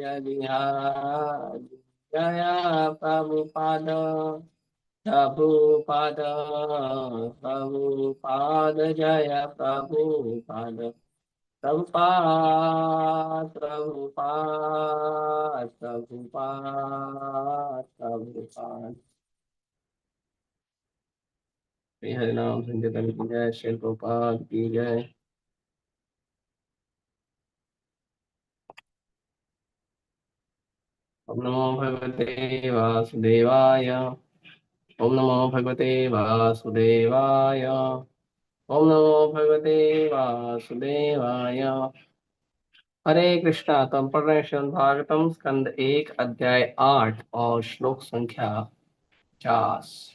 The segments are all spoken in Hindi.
बिहारी जय प्रभुपाद प्रभुपाद प्रभुपाद जय प्रभुपाद प्रभुपाद प्रभुपाद प्रभुपाद प्रभुपाद। श्री हरिनाम संकीर्तन की जय, श्री प्रभुपाद की जय। ओम नमो भगवते वासुदेवाय। ओम नमो भगवते वासुदेवाय। ओम नमो भगवते वासुदेवाय। हरे कृष्णा। तो हम पढ़ रहे हैं श्रीमद् भागवतम स्कंद 1 अध्याय 8 और श्लोक संख्या 50।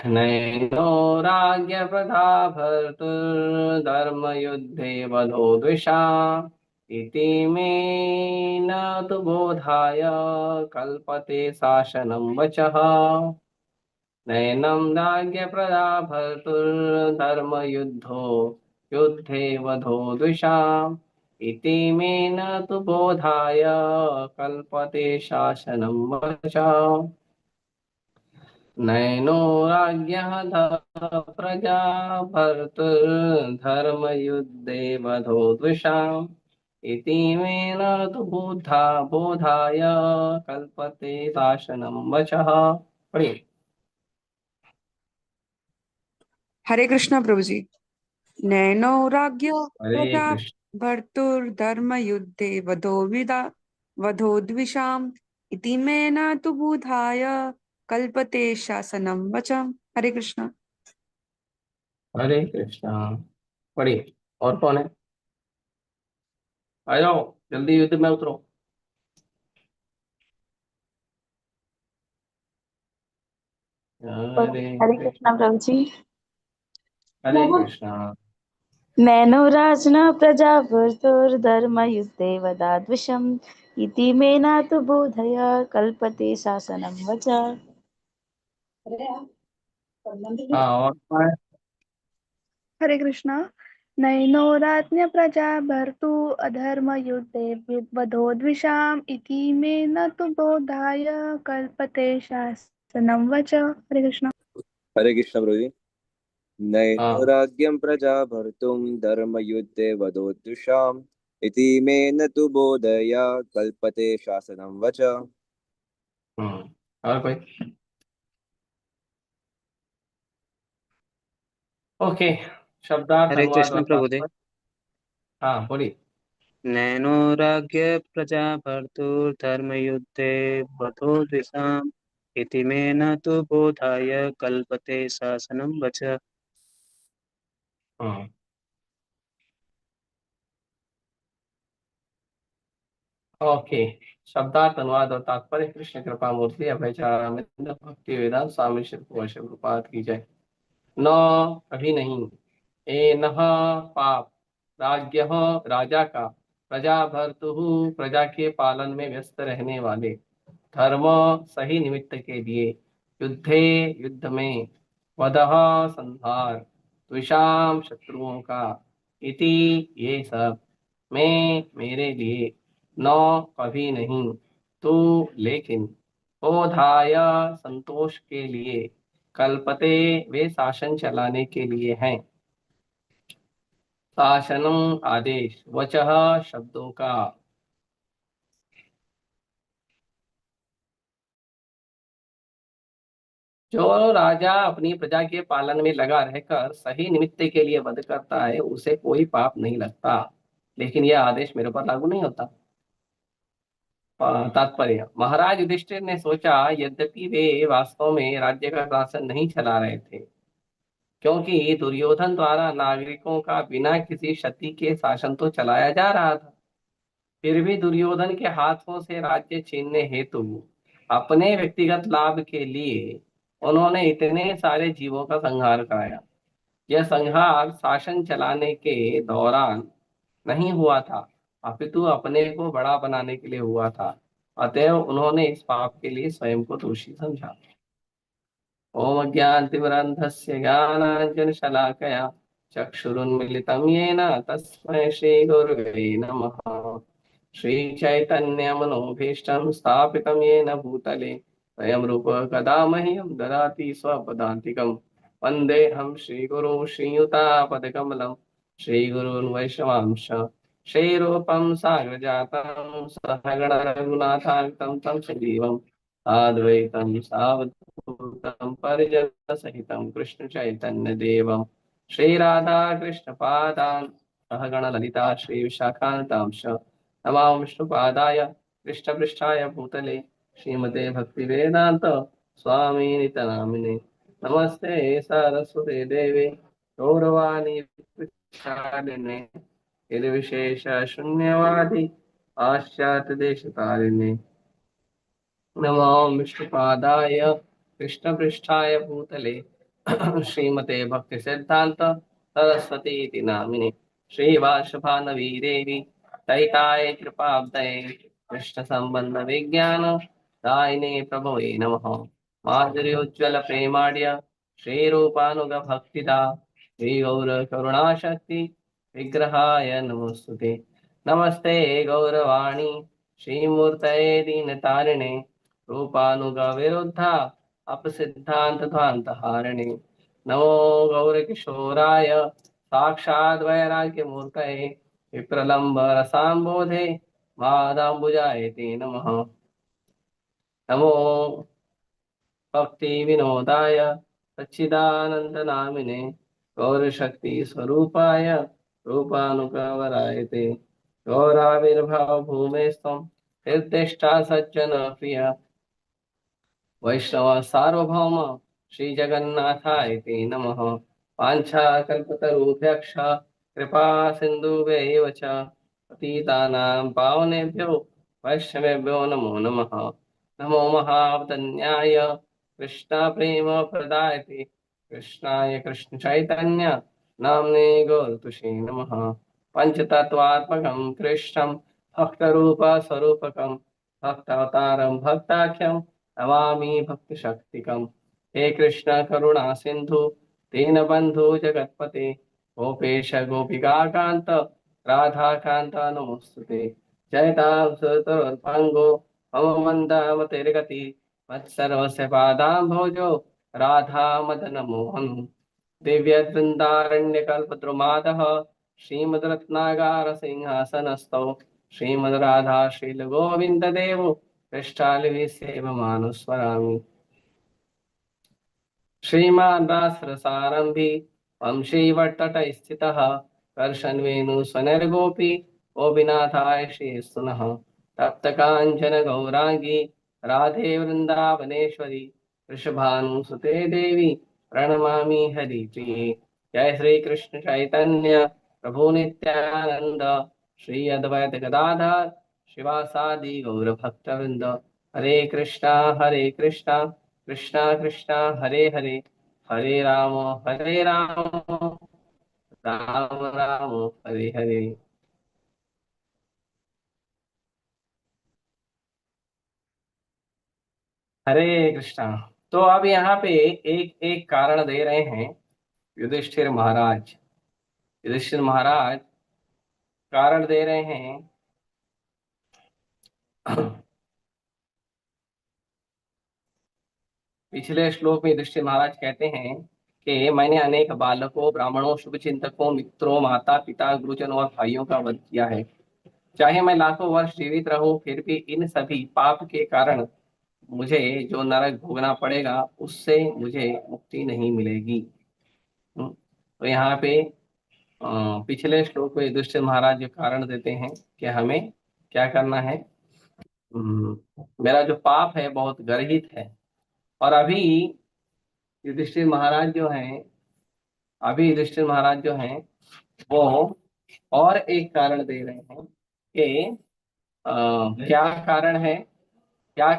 नैनो राज्य प्रधा भर्तुर्धर्म युद्धे वधो द्विषा इति मे न तु बोधाय कल्पते शासनं वचः। नैनं राज्ञप्रदा भर्तुर्धर्मयुद्धो युद्धे वधो द्विषा इति मे न तु बोधाय कल्पते शासनं वचः। नैनो राज्ञः प्रजा भर्तुर्धर्मयुद्धे वधो द्विषा इति मे न तु बोधाय कल्पते शासनं वचः। पढ़िए। हरे कृष्णा प्रभु जी। नैनो राज्ञ हरे प्रजा कृष्ण। भर्तुर्धर्म युद्धे वधोद्विषाम् इति मे न तु बुधाय कल्पते शासनम वचम। हरे कृष्णा। हरे कृष्णा। पढ़िए। और कौन है? आ जाओ, जल्दी युद्ध में उतरो। हरे हरे कृष्ण। कृष्णा प्रभु जी। हरे कृष्णा। नैनो राजना प्रजा भर्तुर्धर्मयुद्धे वदाद्विषम् इति मे न तु बोधय कल्पते शासनं वच। हाँ, और कौन है? हरे कृष्णा। नैनो राज्ञ प्रजा भर्तु अधर्म युद्धे वधोद्विषाम् इति मे न तु बोधाय कल्पते शासनं वच। हरे कृष्णा। हरे कृष्ण प्रभु जी। हाँ, नैनोराज्यं प्रजा भर्तुं धर्मयुद्धे वधोद्विषाम् इति मे न तु बोधय कल्पते शासनं वच। और कोई? ओके। शब्दार्थ, हरे अनुवाद कृष्ण और प्रभुदेव। तात्पर्य। हाँ, बोलिए। नैनो राज्ञ प्रजा भर्तुर्धर्मयुद्धे वधो द्विषाम् इति मे न तु बोधाय कल्पते शासनं वच। हम्म ओके। शब्दार्थ, अनुवाद और तात्पर्य। कृष्ण कृपा मूर्ति अभयचारानंद भक्ति वेदांत स्वामी श्री प्रभुपाद की जय। न, कभी नहीं। ए नः, पाप। राज्ञ, राजा का। प्रजा भर्तु, प्रजा के पालन में व्यस्त रहने वाले। धर्म, सही निमित्त के लिए। युद्धे, युद्ध में। वदह, संहार। द्विषाम, शत्रुओं का। इति, ये सब। मैं, मेरे लिए। न, कभी नहीं। तो, लेकिन। बोधाय, संतोष के लिए। कल्पते, वे शासन चलाने के लिए हैं। शासनम, आदेश। वचः, शब्दों का। जो राजा अपनी प्रजा के पालन में लगा रहकर सही निमित्त के लिए वध करता है उसे कोई पाप नहीं लगता, लेकिन यह आदेश मेरे पर लागू नहीं होता। तात्पर्य। महाराज युधिष्ठिर ने सोचा, यद्यपि वे वास्तव में राज्य का शासन नहीं चला रहे थे, क्योंकि दुर्योधन द्वारा नागरिकों का बिना किसी क्षति के शासन तो चलाया जा रहा था, फिर भी दुर्योधन के हाथों से राज्य छीनने हेतु अपने व्यक्तिगत लाभ के लिए उन्होंने इतने सारे जीवों का संहार कराया। यह संहार शासन चलाने के दौरान नहीं हुआ था, अपितु अपने को बड़ा बनाने के लिए हुआ था। अतएव उन्होंने इस पाप के लिए स्वयं को दोषी समझा। ओम अज्ञानतिमिरान्धस्य ज्ञानाञ्जनशलाकया चक्षुरुन्मीलितं येन तस्मै श्रीगुरवे नमः। श्री चैतन्य मनोभीष्टं स्थापितं येन भूतले स्वयं रूप कदा मह्यं ददाति स्वपदान्तिकं वन्देऽहं श्रीगुरुं श्रीयुतापदकमलं श्रीगुरून् वैष्णवांश श्रीरूपं साग्रजातं सहगण रघुनाथान्वितं तं सजीवम् अद्वैतं सावधूतं परिजनसहितं कृष्ण चैतन्य देवं श्रीराधा कृष्ण पादान् सहगण ललिता श्री विशाखान्तांश नमामि विष्णुपादाय कृष्णपृष्ठाय भूतले श्रीमते भक्तिवेदान्त स्वामी नितनामिने नमस्ते सरस्वते देवे गौरवाणी प्रचारिणे निर्विशेष शून्यवादी पाश्चात्य देशतारिणे नमो विष्णुपादाय कृष्णपृष्ठाय भूतले श्रीमते भक्ति सिद्धांत सरस्वती इति नामिने श्रीवासभानवी देवी दयिताय कृपाब्दये कृष्ण संबंध विज्ञान दायिने प्रभवे नमः माधुर्योज्वल प्रेमाढ्य श्रीरूपानुग भक्तिदा श्री गौर करुणाशक्ति विग्रहाय नमोस्तुते नमस्ते गौरवाणी श्रीमूर्तये दीनतारिणे रूपानुग विरुद्धा अपसिद्धांत ध्वांत हारिणे नमो गौरकिशोराय साक्षात् वैराग्य मूर्तये विप्रलंब रसाम्बोधे मादाम्बुजाय ते नमः नमो भक्ति विनोदाय सच्चिदानंद नामिने गौरशक्ति स्वरूपाय रूपानुकवराय ते गौराविर्भाव भूमेस्त्वं निर्दिष्टा सज्जन प्रिय वैष्णव सार्वभौम श्री जगन्नाथाय ते नमः वाञ्छाकल्पतरुभ्यश्च कृपा सिन्धुभ्यैव च पतितानां पावनेभ्यो वैष्णवेभ्यो नमो नमः नमो महावदन्याय कृष्ण प्रेम प्रदायते कृष्णाय कृष्ण चैतन्य नाम्ने गौरतुषे नमः पंचतत्वात्मकं कृष्णं भक्तरूप स्वरूपकं भक्तावतारं भक्ताख्यं नमामि भक्ति शक्तिकम हे कृष्ण करुणा सिंधु दीन बंधु जगतपते गोपेश गोपिका कांत राधा कांत नमोस्तुते जयतां सुतोर्पंगो मम मंदामतिर्गति मत्सर्वस्य पादां भोजो राधा मदन मोहन दिव्य वृंदारण्य कल्पद्रुमादः श्रीमद् रत्नागार सिंहासनस्थौ श्रीमद् राधा शील गोविंद देव पृष्ठालि श्रीमान् रासरसारंभी वंशीवट्टट स्थितः कर्षन्वेणु स्वनिर्गोपी गोपीनाथाय श्रीस्तुनः तप्त कांचन गौरांगी राधे वृंदावनेश्वरी वृषभानुसुते देवी प्रणमामि हरिप्रिये जय श्री कृष्ण चैतन्य प्रभु नित्यानंद श्री अद्वैत गदाधर शिवासादि गौर भक्तवृंद हरे कृष्णा कृष्णा कृष्णा हरे हरे हरे राम राम राम हरे हरे। हरे कृष्णा। तो अब यहाँ पे एक एक कारण दे रहे हैं युधिष्ठिर महाराज। युधिष्ठिर महाराज कारण दे रहे हैं पिछले श्लोक में युधिष्ठिर महाराज कहते हैं कि मैंने अनेक बालकों ब्राह्मणों शुभचिंतकों मित्रों माता पिता गुरुजनों और भाइयों का वध किया है। चाहे मैं लाखों वर्ष जीवित रहूं फिर भी इन सभी पाप के कारण मुझे जो नरक भोगना पड़ेगा उससे मुझे मुक्ति नहीं मिलेगी। तो यहाँ पे पिछले श्लोक में युधिष्ठिर महाराज जो कारण देते हैं कि हमें क्या करना है। मेरा जो पाप है बहुत गर्हित है। और अभी युधिष्ठिर महाराज जो हैं वो और एक कारण दे रहे हैं कि क्या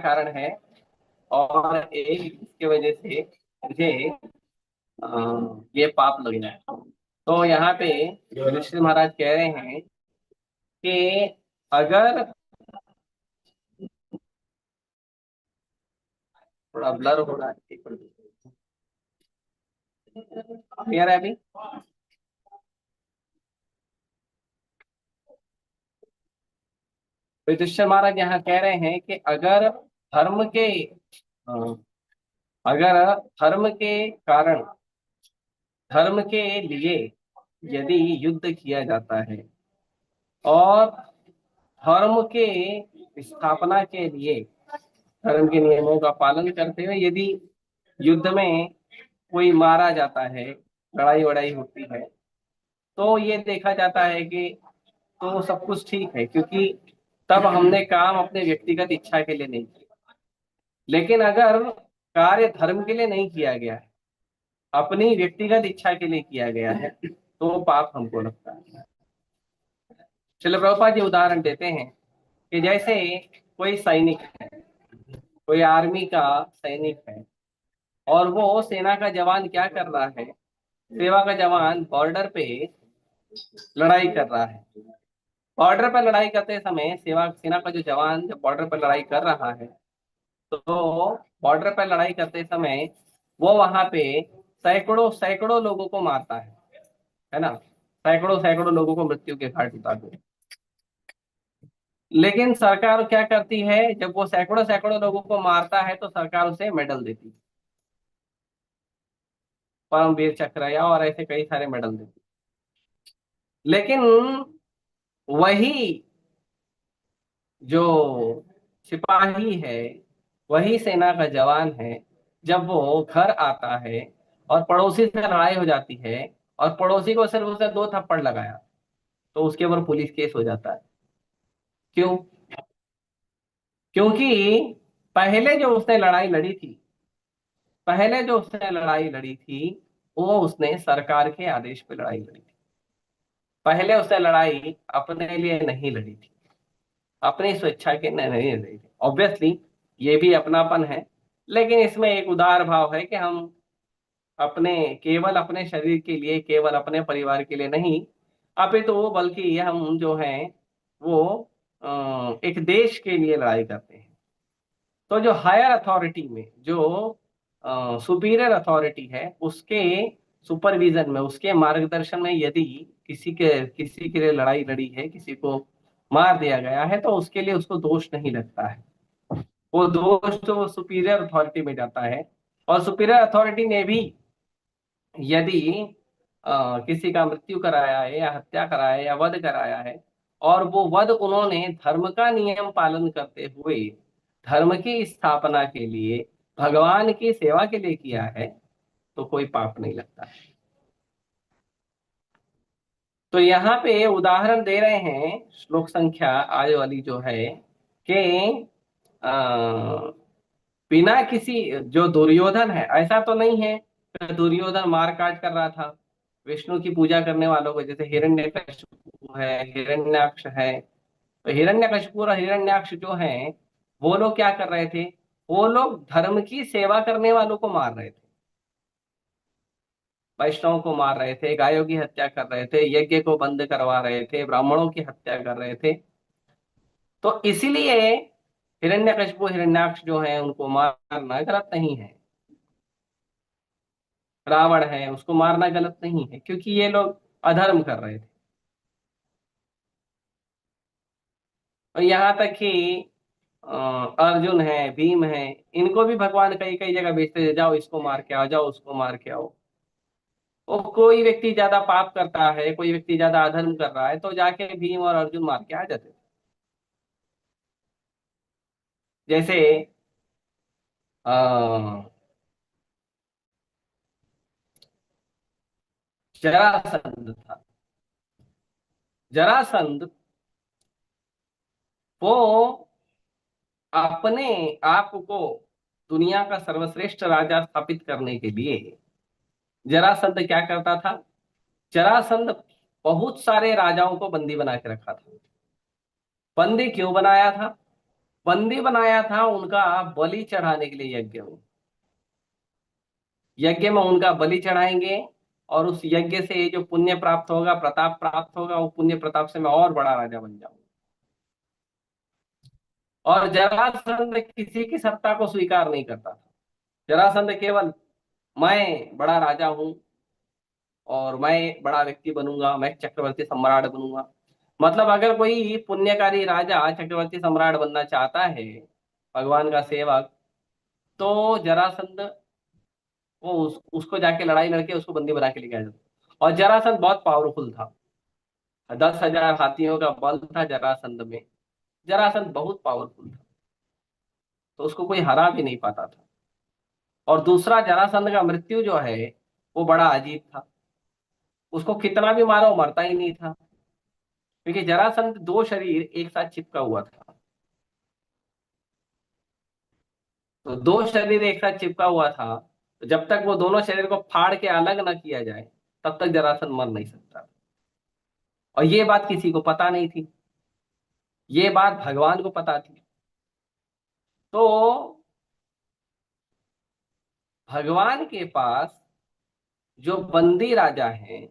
कारण है और एक इसकी वजह से मुझे ये पाप लग जाए। तो यहाँ पे युधिष्ठिर महाराज कह रहे हैं कि अगर थोड़ा ब्लर हो रहा है, क्लियर है अभी? तो युधिष्ठिर महाराज यहाँ कह रहे हैं कि अ, अगर धर्म के कारण, धर्म के लिए यदि युद्ध किया जाता है और धर्म के स्थापना के लिए धर्म के नियमों का पालन करते हुए यदि युद्ध में कोई मारा जाता है, लड़ाई वड़ाई होती है, तो ये देखा जाता है कि तो सब कुछ ठीक है, क्योंकि तब हमने काम अपने व्यक्तिगत इच्छा के लिए नहीं किया। लेकिन अगर कार्य धर्म के लिए नहीं किया गया है, अपनी व्यक्तिगत इच्छा के लिए किया गया है, तो वो पाप हमको लगता है। चलो प्रभुपाद जी उदाहरण देते हैं कि जैसे कोई सैनिक है, कोई आर्मी का सैनिक है, और वो सेना का जवान क्या कर रहा है, सेवा का जवान बॉर्डर पे लड़ाई कर रहा है। बॉर्डर पर लड़ाई करते समय सेना का जो जवान जब बॉर्डर पर लड़ाई कर रहा है, तो बॉर्डर पर लड़ाई करते समय वो वहां पे सैकड़ों सैकड़ों लोगों को मारता है ना, सैकड़ों सैकड़ों लोगों को मृत्यु के घाट उतार देता है। लेकिन सरकार क्या करती है, जब वो सैकड़ों सैकड़ों लोगों को मारता है तो सरकार उसे मेडल देती है, परमवीर चक्र या और ऐसे कई सारे मेडल देती है। लेकिन वही जो सिपाही है, वही सेना का जवान है, जब वो घर आता है और पड़ोसी से लड़ाई हो जाती है और पड़ोसी को सिर्फ उसने 2 थप्पड़ लगाया, तो उसके ऊपर पुलिस केस हो जाता है। क्यों? क्योंकि पहले जो उसने लड़ाई लड़ी थी, पहले जो उसने लड़ाई लड़ी थी वो उसने सरकार के आदेश पे लड़ाई लड़ी थी। पहले उसने लड़ाई अपने लिए नहीं लड़ी थी, अपनी स्वेच्छा के नहीं लड़ी थी। ऑब्वियसली ये भी अपनापन है, लेकिन इसमें एक उदार भाव है कि हम अपने केवल अपने शरीर के लिए, केवल अपने परिवार के लिए नहीं, अपितु वो बल्कि हम जो हैं वो एक देश के लिए लड़ाई करते हैं। तो जो हायर अथॉरिटी में, जो सुपीरियर अथॉरिटी है, उसके सुपरविजन में, उसके मार्गदर्शन में यदि किसी के लिए लड़ाई लड़ी है, किसी को मार दिया गया है, तो उसके लिए उसको दोष नहीं लगता है। वो दोष तो सुपीरियर अथॉरिटी में जाता है, और सुपीरियर अथॉरिटी ने भी यदि किसी का मृत्यु कराया है या हत्या कराया है या वध कराया है, और वो वध उन्होंने धर्म का नियम पालन करते हुए धर्म की स्थापना के लिए, भगवान की सेवा के लिए किया है, तो कोई पाप नहीं लगता है। तो यहाँ पे उदाहरण दे रहे हैं, श्लोक संख्या आज वाली जो है कि बिना किसी, जो दुर्योधन है, ऐसा तो नहीं है कि दुर्योधन मार काट कर रहा था विष्णु की पूजा करने वालों को, जैसे हिरण्यकशिपु है, हिरण्याक्ष है। तो हिरण्यकशिपु और हिरण्याक्ष जो हैं, वो लोग क्या कर रहे थे, वो लोग धर्म की सेवा करने वालों को मार रहे थे, वैष्णवों को मार रहे थे, गायों की हत्या कर रहे थे, यज्ञ को बंद करवा रहे थे, ब्राह्मणों की हत्या कर रहे थे। तो इसीलिए हिरण्यकशिपु हिरण्याक्ष जो है उनको मारना गलत नहीं है। रावण है, उसको मारना गलत नहीं है, क्योंकि ये लोग अधर्म कर रहे थे। और यहाँ तक कि अर्जुन है, भीम है, इनको भी भगवान कई कई जगह भेजते थे, जाओ इसको मार के आओ, जाओ उसको मार के आओ। वो कोई व्यक्ति ज्यादा पाप करता है, कोई व्यक्ति ज्यादा अधर्म कर रहा है, तो जाके भीम और अर्जुन मार के आ जाते थे। जैसे अ, जरासंध था, जरासंध वो अपने आप को दुनिया का सर्वश्रेष्ठ राजा स्थापित करने के लिए, जरासंध क्या करता था, जरासंध बहुत सारे राजाओं को बंदी बना के रखा था। बंदी क्यों बनाया था? बंदी बनाया था उनका बलि चढ़ाने के लिए। यज्ञ में, यज्ञ में उनका बलि चढ़ाएंगे, और उस यज्ञ से जो पुण्य प्राप्त होगा, प्रताप प्राप्त होगा, वो पुण्य प्रताप से मैं और बड़ा राजा बन जाऊंगा। और जरासंध किसी की सत्ता को स्वीकार नहीं करता था। जरासंध केवल मैं बड़ा राजा हूं और मैं बड़ा व्यक्ति बनूंगा, मैं चक्रवर्ती सम्राट बनूंगा, मतलब अगर कोई पुण्यकारी राजा चक्रवर्ती सम्राट बनना चाहता है, भगवान का सेवक, तो जरासंध वो उसको जाके लड़ाई लड़के उसको बंदी बना के लेके आ जाता। और जरासंध बहुत पावरफुल था, 10,000 हाथियों का बल था जरासंध में। जरासंध बहुत पावरफुल था, तो उसको कोई हरा भी नहीं पाता था। और दूसरा, जरासंध का मृत्यु जो है वो बड़ा अजीब था। उसको कितना भी मारो मरता ही नहीं था, क्योंकि जरासंध दो शरीर एक साथ चिपका हुआ था। तो दो शरीर एक साथ चिपका हुआ था, तो जब तक वो दोनों शरीर को फाड़ के अलग ना किया जाए तब तक जरासंध मर नहीं सकता। और ये बात किसी को पता नहीं थी, ये बात भगवान को पता थी। तो भगवान के पास जो बंदी राजा हैं,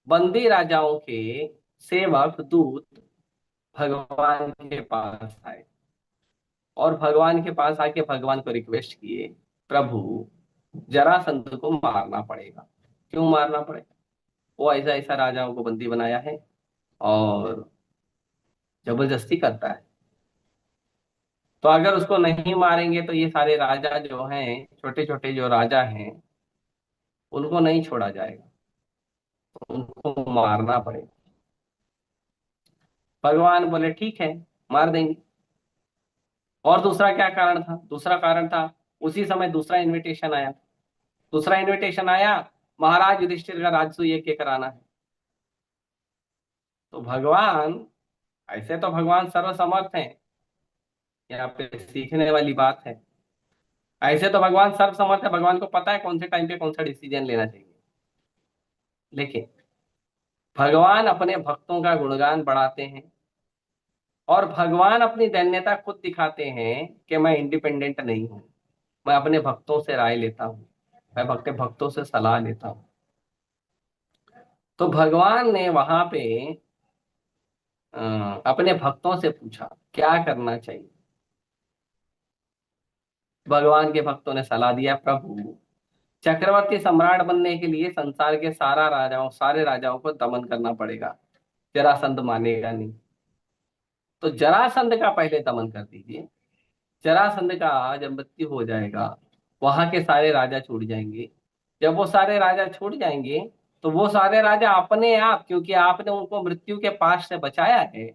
बंदी राजाओं के सेवक दूत भगवान के पास आए, और भगवान के पास आके भगवान को रिक्वेस्ट किए, प्रभु जरासंध को मारना पड़ेगा। क्यों मारना पड़ेगा? वो ऐसा ऐसा राजाओं को बंदी बनाया है और जबरदस्ती करता है। तो अगर उसको नहीं मारेंगे तो ये सारे राजा जो हैं, छोटे छोटे जो राजा हैं, उनको नहीं छोड़ा जाएगा, उनको मारना पड़ेगा। भगवान बोले ठीक है, मार देंगे। और दूसरा क्या कारण था? दूसरा कारण था, उसी समय दूसरा इनविटेशन आया। दूसरा इनविटेशन आया, महाराज युधिष्ठिर का राजसूय यज्ञ कराना है। तो भगवान, ऐसे तो भगवान सर्वसमर्थ हैं, यहाँ पे सीखने वाली बात है। ऐसे तो भगवान सर्वसमर्थ है, भगवान को पता है कौन से टाइम पे कौन सा डिसीजन लेना चाहिए। लेकिन भगवान अपने भक्तों का गुणगान बढ़ाते हैं, और भगवान अपनी धन्यता खुद दिखाते हैं कि मैं इंडिपेंडेंट नहीं हूं, मैं अपने भक्तों से राय लेता हूँ, मैं अपने भक्तों से सलाह लेता हूँ। तो भगवान ने वहां पे अपने भक्तों से पूछा क्या करना चाहिए। भगवान के भक्तों ने सलाह दिया, प्रभु चक्रवर्ती सम्राट बनने के लिए संसार के सारे राजाओं को दमन करना पड़ेगा, जरासंध मानेगा नहीं। तो जरासंध का पहले दमन कर दीजिए। जरासंध का जब मृत्यु हो जाएगा, वहां के सारे राजा छूट जाएंगे। जब वो सारे राजा छूट जाएंगे, तो वो सारे राजा अपने आप, क्योंकि आपने उनको मृत्यु के पास से बचाया है,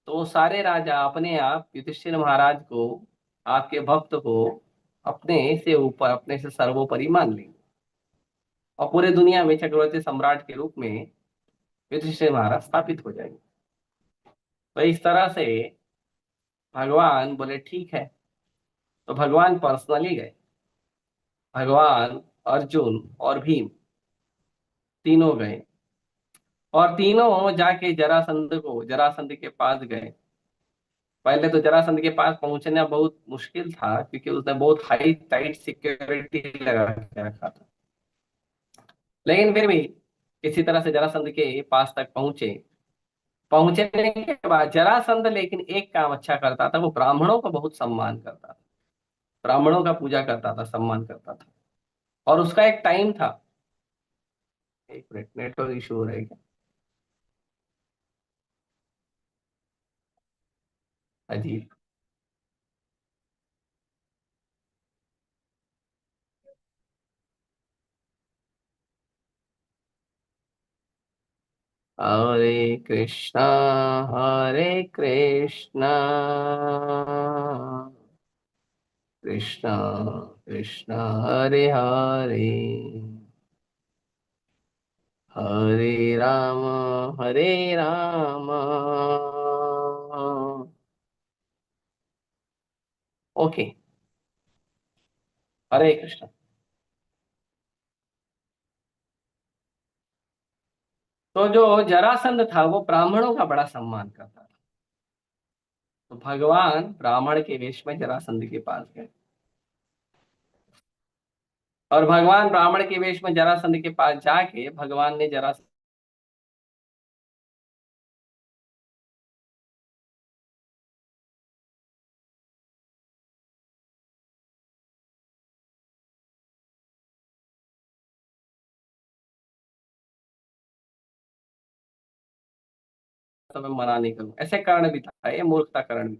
तो वो सारे राजा अपने आप युधिष्ठिर महाराज को, आपके भक्त को अपने से ऊपर, अपने से सर्वोपरि मान लेंगे, और पूरे दुनिया में चक्रवर्ती सम्राट के रूप में युधिष्ठिर महाराज स्थापित हो जाएंगे। तो इस तरह से भगवान बोले ठीक है। तो भगवान पर्सनली गए, भगवान, अर्जुन और भीम तीनों गए, और तीनों जाके जरासंध के पास गए। पहले तो जरासंध के पास पहुंचना बहुत मुश्किल था, क्योंकि उसने बहुत हाई टाइट सिक्योरिटी लगा के रखा था। लेकिन फिर भी किसी तरह से जरासंध के पास तक पहुंचे। पहुंचने के बाद जरासंध लेकिन एक काम अच्छा करता था, वो ब्राह्मणों का बहुत सम्मान करता था, ब्राह्मणों का पूजा करता था, सम्मान करता था। और उसका एक टाइम था। एक मिनट, नेटवर्क इशू हो रहा है क्या? अजीब। हरे कृष्णा, हरे कृष्णा, कृष्णा कृष्णा हरे हरे, हरे राम, हरे राम। ओके, हरे कृष्णा। तो जो जरासंध था वो ब्राह्मणों का बड़ा सम्मान करता था। तो भगवान ब्राह्मण के वेश में जरासंध के पास गए, और भगवान ब्राह्मण के वेश में जरासंध के पास जाके भगवान ने जरा तो मैं मना नहीं करूँ, ऐसे कर्ण भी था, ये मूर्खता कर्ण भी।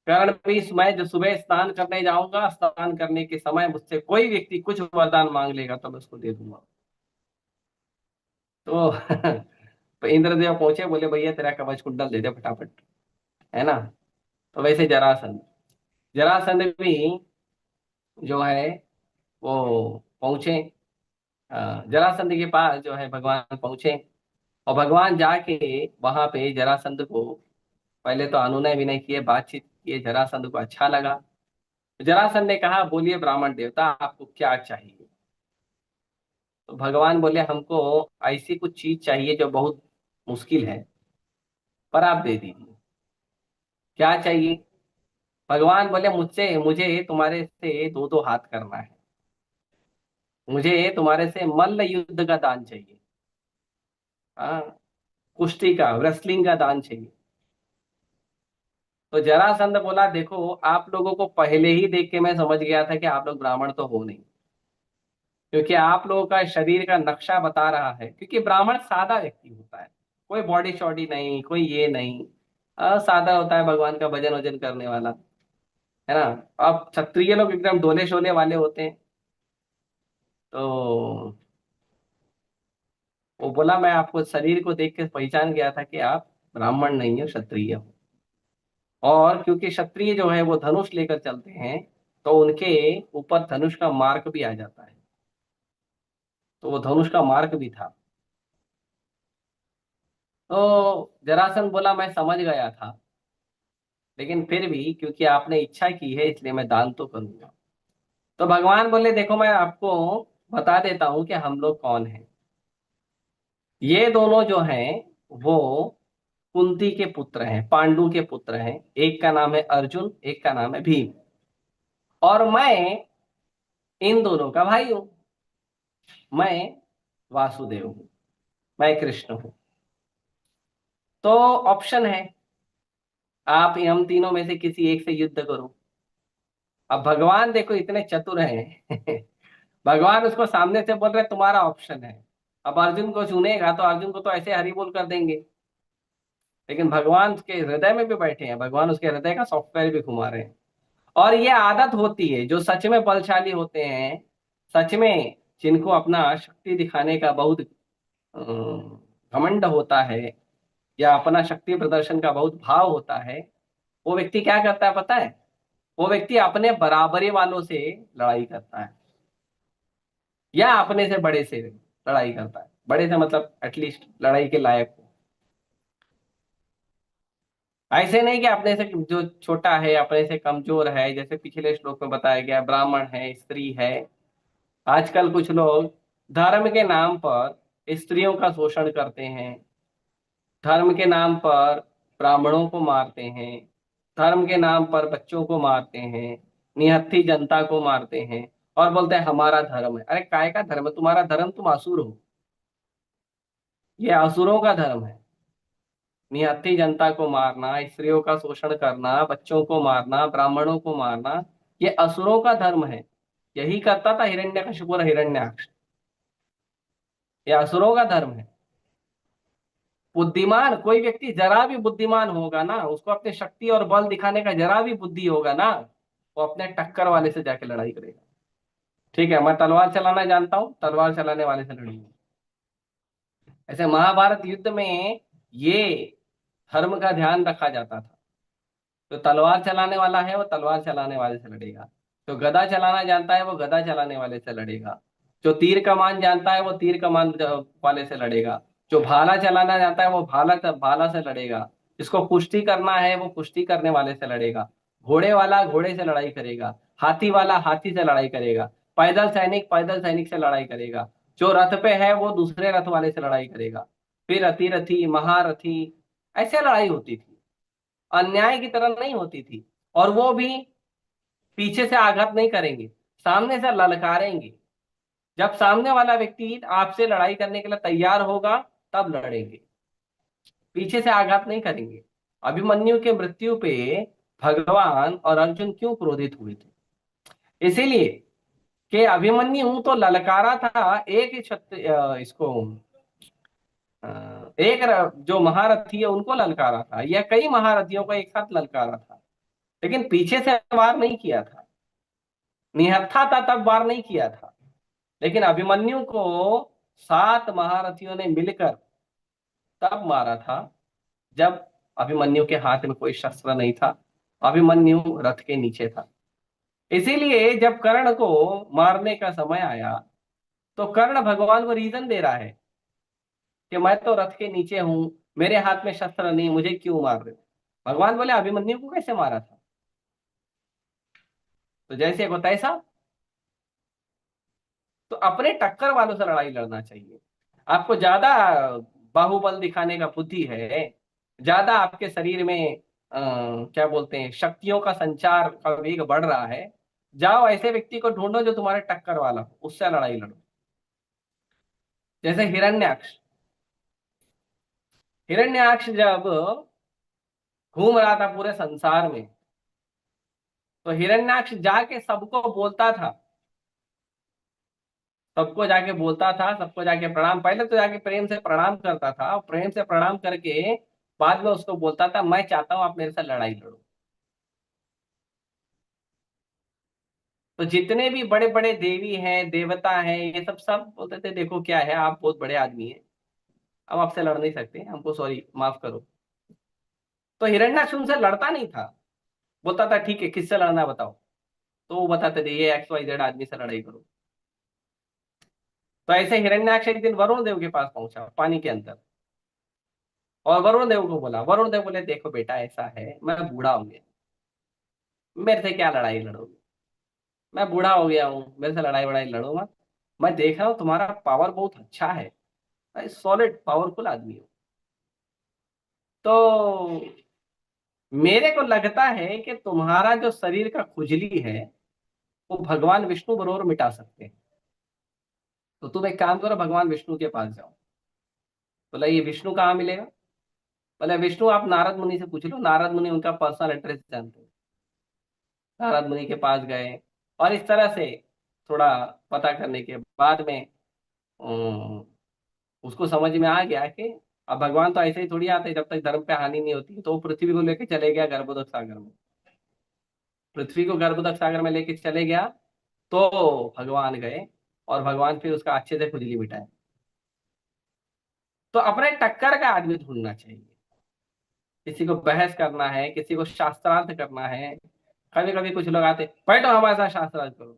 कर्ण भी मैं जो सुबह स्नान करने जाऊंगा, स्नान करने के समय मुझसे कोई व्यक्ति कुछ वरदान मांग लेगा तो मैं उसको दे दूंगा। तो तो इंद्रदेव पहुंचे, बोले भैया तेरा कवच कुंडल दे दे फटाफट, है ना। तो वैसे जरासंध, जरासंध भी जो है वो पहुंचे, जरासंध के पास जो है भगवान पहुंचे। और भगवान जाके वहां पे जरासंध को पहले तो अनुनय विनय किए, बातचीत किए, जरासंध को अच्छा लगा। जरासंध ने कहा बोलिए ब्राह्मण देवता आपको क्या चाहिए। तो भगवान बोले हमको ऐसी कुछ चीज चाहिए जो बहुत मुश्किल है, पर आप दे दीजिए। क्या चाहिए। भगवान बोले मुझसे मुझे तुम्हारे से दो दो हाथ करना है, मुझे तुम्हारे से मल्ल युद्ध का दान चाहिए। हाँ, कुश्ती का, रेसलिंग का दान चाहिए। तो जरासंध बोला देखो आप लोगों को पहले ही देख के मैं समझ गया था कि आप लोग ब्राह्मण तो हो नहीं, क्योंकि आप लोगों का शरीर का नक्शा बता रहा है। क्योंकि ब्राह्मण सादा व्यक्ति होता है, कोई बॉडी शॉडी नहीं, कोई ये नहीं, सादा होता है, भगवान का भजन वजन करने वाला, है ना। अब क्षत्रिय लोग एकदम डोले शोले वाले होते हैं। तो वो बोला मैं आपको शरीर को देख के पहचान गया था कि आप ब्राह्मण नहीं हो, क्षत्रिय हो। और क्योंकि क्षत्रिय जो है वो धनुष लेकर चलते हैं, तो उनके ऊपर धनुष का मार्क भी आ जाता है, तो वो धनुष का मार्क भी था। तो जरासंध बोला मैं समझ गया था, लेकिन फिर भी क्योंकि आपने इच्छा की है इसलिए मैं दान तो करूंगा। तो भगवान बोले देखो मैं आपको बता देता हूं कि हम लोग कौन हैं। ये दोनों जो हैं वो कुंती के पुत्र हैं, पांडु के पुत्र हैं। एक का नाम है अर्जुन, एक का नाम है भीम, और मैं इन दोनों का भाई हूं। मैं वासुदेव हूं, मैं कृष्ण हूं। तो ऑप्शन है, आप हम तीनों में से किसी एक से युद्ध करो। अब भगवान देखो इतने चतुर हैं भगवान उसको सामने से बोल रहे तुम्हारा ऑप्शन है। अब अर्जुन को चुनेगा तो अर्जुन को तो ऐसे हरी बोल कर देंगे, लेकिन भगवान उसके हृदय में भी बैठे हैं, भगवान उसके हृदय का सॉफ्टवेयर भी घुमा रहे हैं। और ये आदत होती है जो सच में बलशाली होते हैं, सच में जिनको अपना शक्ति दिखाने का बहुत घमंड होता है, या अपना शक्ति प्रदर्शन का बहुत भाव होता है, वो व्यक्ति क्या करता है पता है। वो व्यक्ति अपने बराबरी वालों से लड़ाई करता है, या अपने से बड़े से लड़ाई करता है। बड़े से मतलब एटलीस्ट लड़ाई के लायक हो। ऐसे नहीं कि अपने से जो छोटा है, अपने से कमजोर है, जैसे पिछले श्लोक में बताया गया ब्राह्मण है, स्त्री है। आजकल कुछ लोग धर्म के नाम पर स्त्रियों का शोषण करते हैं, धर्म के नाम पर ब्राह्मणों को मारते हैं, धर्म के नाम पर बच्चों को मारते हैं, निहत्थी जनता को मारते हैं, और बोलते हैं हमारा धर्म है। अरे काय का धर्म है तुम्हारा? धर्म तुम असुर हो, ये असुरों का धर्म है। निहत्थी जनता को मारना, स्त्रियों का शोषण करना, बच्चों को मारना, ब्राह्मणों को मारना, ये असुरों का धर्म है। यही करता था हिरण्यकशिपु और हिरण्याक्ष, ये असुरों का धर्म है। बुद्धिमान कोई व्यक्ति जरा भी बुद्धिमान होगा ना, उसको अपने शक्ति और बल दिखाने का जरा भी बुद्धि होगा ना, वो अपने टक्कर वाले से जाके लड़ाई करेगा। ठीक है, मैं तलवार चलाना जानता हूं, तलवार चलाने वाले से लड़ूंगा। ऐसे महाभारत युद्ध में ये धर्म का ध्यान रखा जाता था। जो तलवार चलाने वाला है वो तलवार चलाने वाले से लड़ेगा, जो गदा चलाना जानता है वो गदा चलाने वाले से लड़ेगा, जो तीर कमान जानता है वो तीर कमान वाले से लड़ेगा, जो भाला चलाना जानता है वो भाला भाला से लड़ेगा, जिसको कुश्ती करना है वो कुश्ती करने वाले से लड़ेगा, घोड़े वाला घोड़े से लड़ाई करेगा, हाथी वाला हाथी से लड़ाई करेगा, पैदल सैनिक से लड़ाई करेगा, जो रथ पे है वो दूसरे रथ वाले से लड़ाई करेगा, फिर अतिरथी महारथी, ऐसे लड़ाई होती थी। अन्याय की तरह नहीं होती थी। और वो भी पीछे से आघात नहीं करेंगे, सामने से ललकारेंगे। जब सामने वाला व्यक्ति आपसे लड़ाई करने के लिए तैयार होगा तब लड़ेंगे, पीछे से आघात नहीं करेंगे। अभिमन्यु के मृत्यु पे भगवान और अर्जुन क्यों क्रोधित हुए थे? इसीलिए कि अभिमन्यु तो ललकारा था एक ही इसको एक जो महारथी है उनको ललकारा था, या कई महारथियों को एक साथ ललकारा था, लेकिन पीछे से वार नहीं किया था। निहत्था था तब वार नहीं किया था, लेकिन अभिमन्यु को 7 महारथियों ने मिलकर तब मारा था जब अभिमन्यु के हाथ में कोई शस्त्र नहीं था, अभिमन्यु रथ के नीचे था। इसीलिए जब कर्ण को मारने का समय आया तो कर्ण भगवान को रीजन दे रहा है कि मैं तो रथ के नीचे हूं, मेरे हाथ में शस्त्र नहीं, मुझे क्यों मार रहे हो। भगवान बोले अभिमन्यु को कैसे मारा था, तो जैसे होता है ऐसा। तो अपने टक्कर वालों से लड़ाई लड़ना चाहिए। आपको ज्यादा बाहुबल दिखाने का बुद्धि है, ज्यादा आपके शरीर में क्या बोलते हैं, शक्तियों का संचार का वेग बढ़ रहा है, जाओ ऐसे व्यक्ति को ढूंढो जो तुम्हारे टक्कर वाला हो, उससे लड़ाई लड़ो। जैसे हिरण्याक्ष, हिरण्याक्ष जब घूम रहा था पूरे संसार में, तो हिरण्याक्ष जाके सबको बोलता था, सबको जाके बोलता था, सबको जाके प्रणाम, पहले तो जाके प्रेम से प्रणाम करता था, और प्रेम से प्रणाम करके बाद में उसको बोलता था मैं चाहता हूं आप मेरे साथ लड़ाई लड़ो। तो जितने भी बड़े बड़े देवी हैं, देवता हैं, ये सब सब बोलते थे देखो क्या है, आप बहुत बड़े आदमी हैं, हम आपसे लड़ नहीं सकते, हमको सॉरी माफ करो। तो हिरण्याक्ष उनसे लड़ता नहीं था, बोलता था ठीक है किससे लड़ना है बताओ, तो वो बताते थे ये XYZ आदमी से लड़ाई करो। तो ऐसे हिरण्याक्ष एक दिन वरुण देव के पास पहुंचा पानी के अंदर, और वरुण देव को बोला, वरुण देव बोले देखो बेटा ऐसा है, मैं बूढ़ा हो गया, मेरे से क्या लड़ाई लड़ोगे, मैं बूढ़ा हो गया हूँ, मेरे से लड़ाई वड़ाई लड़ो मत, मैं देख रहा हूँ तुम्हारा पावर बहुत अच्छा है, सॉलिड पावरफुल आदमी हो, तो मेरे को लगता है कि तुम्हारा जो शरीर का खुजली है वो भगवान विष्णु बरोबर मिटा सकते हैं, तो तुम एक काम करो भगवान विष्णु के पास जाओ। बोला ये विष्णु कहाँ मिलेगा, बोले विष्णु आप नारद मुनि से पूछ लो, नारद मुनि उनका पर्सनल एड्रेस जानते हैं। नारद मुनि के पास गए, और इस तरह से थोड़ा पता करने के बाद में अम, उसको समझ में आ गया कि अब भगवान तो ऐसे ही थोड़ी आते हैं, जब तक धर्म पे हानि नहीं होती, तो वो पृथ्वी को लेके चले गया गर्भोदक सागर में, पृथ्वी को गर्भोदक सागर में लेके चले गया, तो भगवान गए और भगवान फिर उसका अच्छे से खुजली मिटाए। तो अपने टक्कर का आदमी ढूंढना चाहिए, किसी को बहस करना है, किसी को शास्त्रार्थ करना है। कभी कभी कुछ लोग आते बैठो हमारे साथ शास्त्रार्थ करो,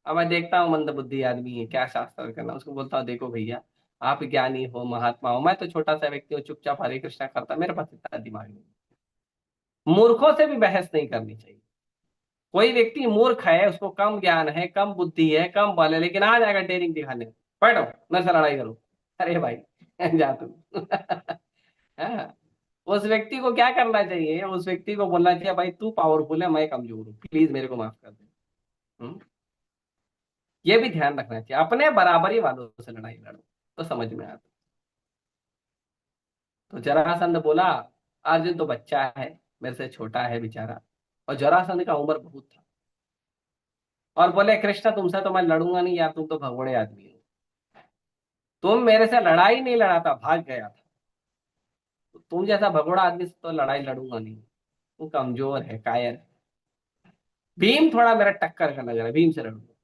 अब मैं देखता हूँ मंद बुद्धि आदमी है क्या शास्त्रार्थ करना, उसको बोलता हूँ देखो भैया आप ज्ञानी हो, महात्मा हो, मैं तो छोटा सा व्यक्ति हूँ, चुपचाप हरे कृष्णा करता, मेरे पास इतना दिमाग नहीं। मूर्खों से भी बहस नहीं करनी चाहिए। कोई व्यक्ति मूर्ख है, उसको कम ज्ञान है, कम बुद्धि है, कम बल है, लेकिन आ जाएगा डेयरिंग दिखाने, बैठो मेरे से लड़ाई करो, अरे भाई जा तू हाँ, उस व्यक्ति को क्या करना चाहिए, उस व्यक्ति को बोलना चाहिए भाई तू पावरफुल है, मैं कमजोर हूँ, प्लीज मेरे को माफ कर दे। हम्म? ये भी ध्यान रखना चाहिए, अपने बराबरी वालों से लड़ाई लड़ो तो समझ में आता। तो जरासंध बोला अर्जुन तो बच्चा है, मेरे से छोटा है बेचारा, और जरासंध का उम्र बहुत था, और बोले कृष्ण तुमसे तो मैं लड़ूंगा नहीं यार, तुम तो भगोड़े आदमी हो, तुम मेरे से लड़ाई नहीं लड़ाता भाग गया था, तो तुम जैसा भगोड़ा आदमी से तो लड़ाई लड़ूंगा नहीं, तू कमजोर है, कायर है। भीम थोड़ा मेरा टक्कर का लग रहा है, भीम से लड़ूंगा।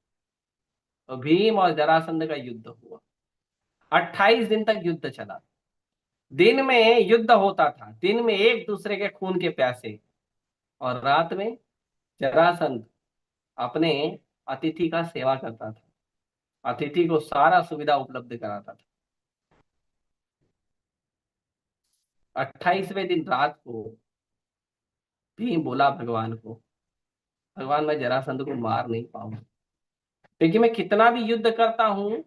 तो भीम और जरासंध का युद्ध हुआ, 28 दिन तक युद्ध चला, दिन में युद्ध होता था, दिन में एक दूसरे के खून के प्यासे, और रात में जरासंध अपने अतिथि का सेवा करता था, अतिथि को सारा सुविधा उपलब्ध कराता था। 28वें दिन रात को भीम बोला भगवान को, भगवान मैं जरासंध को मार नहीं पाऊंगा, क्योंकि मैं कितना भी युद्ध करता हूं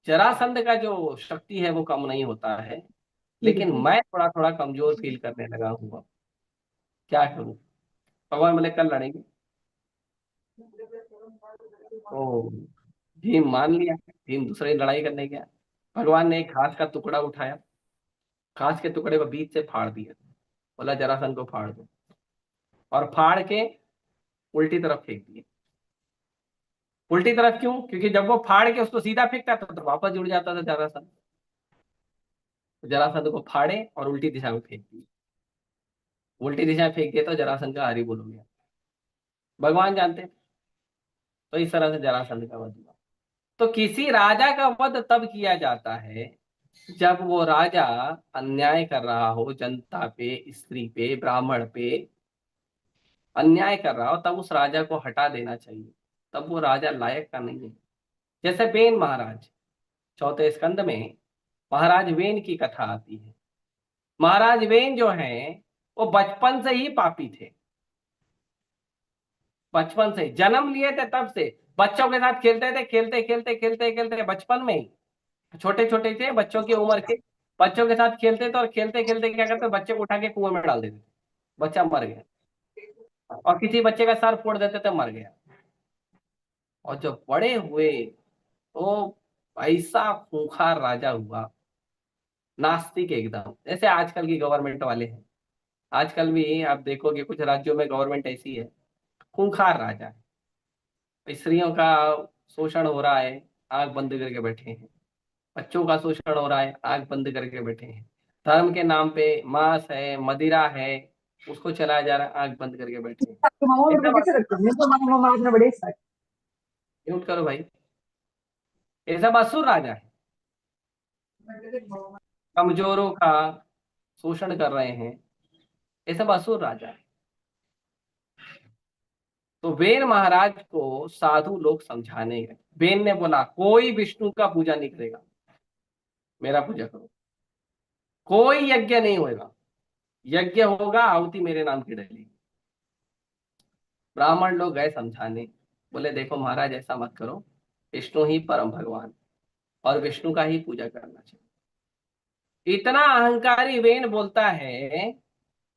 जरासंध का जो शक्ति है वो कम नहीं होता है, लेकिन मैं थोड़ा थोड़ा कमजोर फील करने लगा हूँ, क्या करूं। भगवान बोले कल लड़ेंगे। तो भीम मान लिया, भीम दूसरी लड़ाई करने गया। भगवान ने एक घास का टुकड़ा उठाया, घास के टुकड़े को बीच से फाड़ दिया, बोला जरासंध को फाड़ दो, और फाड़ के उल्टी तरफ फेंक दिया। उल्टी तरफ क्यों, क्योंकि जब वो फाड़ के उसको सीधा फेंकता था तो वापस जुड़ जाता था जरासंध। जरासंध को फाड़े और उल्टी दिशा में फेंक दिए। उल्टी दिशा में फेंक दिए तो जरासंध का हरि बोल हो गया। भगवान जानते थे। तो इस तरह से जरासंध का वध हुआ। तो किसी राजा का वध तब किया जाता है जब वो राजा अन्याय कर रहा हो, जनता पे, स्त्री पे, ब्राह्मण पे अन्याय कर रहा हो, तब उस राजा को हटा देना चाहिए। तब वो राजा लायक का नहीं है। जैसे वेन महाराज, चौथे स्कंद में महाराज वेन की कथा आती है। महाराज वेन जो है वो बचपन से ही पापी थे। बचपन से जन्म लिए थे तब से बच्चों के साथ खेलते थे, खेलते खेलते खेलते खेलते बचपन में ही, छोटे छोटे थे बच्चों की उम्र के, बच्चों के साथ खेलते थे और खेलते खेलते क्या करते, बच्चे को उठा के कुएं में डाल देते थे, बच्चा मर गया। और किसी बच्चे का सर फोड़ देते थे, मर गया। और जब बड़े हुए तो ऐसा खूंखार राजा हुआ, नास्तिक एकदम, जैसे आजकल की गवर्नमेंट वाले हैं। आजकल भी आप देखोगे कुछ राज्यों में गवर्नमेंट ऐसी है, खूंखार राजा है। स्त्रियों का शोषण हो रहा है, आंख बंद करके बैठे हैं। बच्चों का शोषण हो रहा है, आंख बंद करके बैठे हैं। धर्म के नाम पे मांस है, मदिरा है, उसको चलाया जा रहा है, आंख बंद करके बैठे हैं। मामा मेरे को एकदम कैसे रखते हैं? तो मामा आपने बड़े सारे म्यूट करो भाई। ये सब असुर राजा है, कमजोरों का शोषण कर रहे हैं। ये सब असुर राजा है। तो वेन महाराज को साधु लोग समझाने गए। वेन ने बोला कोई विष्णु का पूजा नहीं करेगा, मेरा पूजा करो। कोई यज्ञ नहीं होगा, यज्ञ होगा आहुति मेरे नाम की डलेगी। ब्राह्मण लोग गए समझाने, बोले देखो महाराज ऐसा मत करो, विष्णु ही परम भगवान और विष्णु का ही पूजा करना चाहिए। इतना अहंकारी वेन बोलता है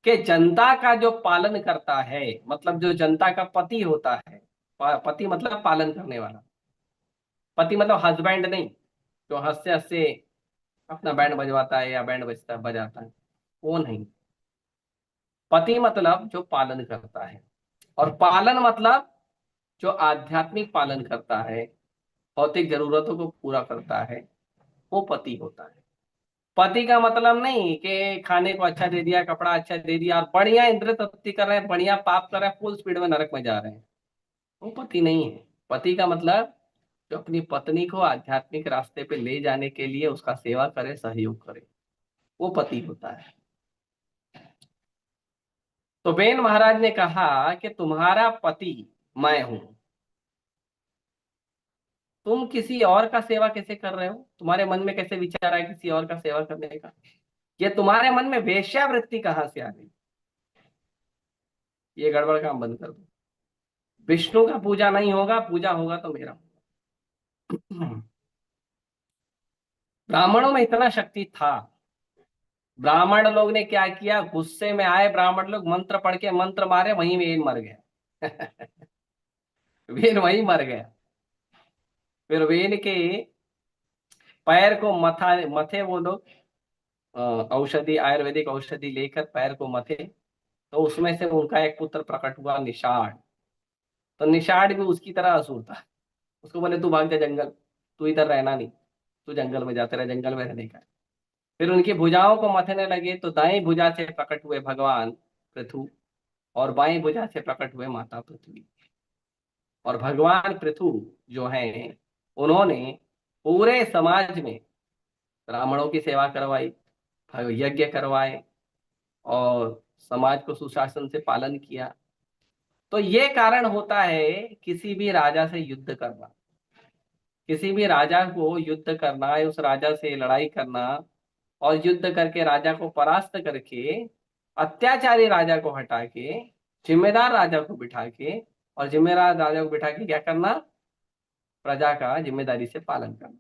कि जनता का जो पालन करता है, मतलब जो जनता का पति होता है, पति मतलब पालन करने वाला, पति मतलब हस्बैंड नहीं, जो हंसते हंसते अपना बैंड बजवाता है या बैंड बजता बजाता है, वो नहीं। पति मतलब जो पालन करता है, और पालन मतलब जो आध्यात्मिक पालन करता है, भौतिक जरूरतों को पूरा करता है, वो पति होता है। पति का मतलब नहीं कि खाने को अच्छा दे दिया, कपड़ा अच्छा दे दिया और बढ़िया इंद्र तृप्ति कर रहे हैं, बढ़िया पाप कर रहे हैं, फुल स्पीड में नरक में जा रहे हैं, वो पति नहीं है। पति का मतलब जो अपनी पत्नी को आध्यात्मिक रास्ते पे ले जाने के लिए उसका सेवा करे, सहयोग करे, वो पति होता है। तो बेन महाराज ने कहा कि तुम्हारा पति मैं हूं, तुम किसी और का सेवा कैसे कर रहे हो? तुम्हारे मन में कैसे विचार आया किसी और का सेवा करने का? ये तुम्हारे मन में वेश्यावृत्ति कहां से आ गई? ये गड़बड़ काम बंद कर दो। विष्णु का पूजा नहीं होगा, पूजा होगा तो मेरा होगा। ब्राह्मणों में इतना शक्ति था, ब्राह्मण लोग ने क्या किया, गुस्से में आए ब्राह्मण लोग, मंत्र पढ़ के मंत्र मारे, वहीं वेन मर गया। वेन वहीं मर गया। फिर वेन के पैर को मथे वो लोग औषधि, आयुर्वेदिक औषधि लेकर पैर को मथे, तो उसमें से उनका एक पुत्र प्रकट हुआ, निषाद। तो निषाद भी उसकी तरह असुर था। उसको बोले तू भाग जा जंगल, तू इधर रहना नहीं, तू जंगल में जाते रहे, जंगल में रहने का। फिर उनकी भुजाओं को मथने लगे, तो दाएं भुजा से प्रकट हुए भगवान पृथु और बाएं भुजा से प्रकट हुए माता पृथ्वी। और भगवान पृथु जो हैं, उन्होंने पूरे समाज में ब्राह्मणों की सेवा करवाई, यज्ञ करवाए और समाज को सुशासन से पालन किया। तो ये कारण होता है किसी भी राजा से युद्ध करना, किसी भी राजा को युद्ध करना है, उस राजा से लड़ाई करना और युद्ध करके राजा को परास्त करके अत्याचारी राजा को हटा के जिम्मेदार राजा को बिठा के, और जिम्मेदार राजा को बिठा के क्या करना, प्रजा का जिम्मेदारी से पालन करना।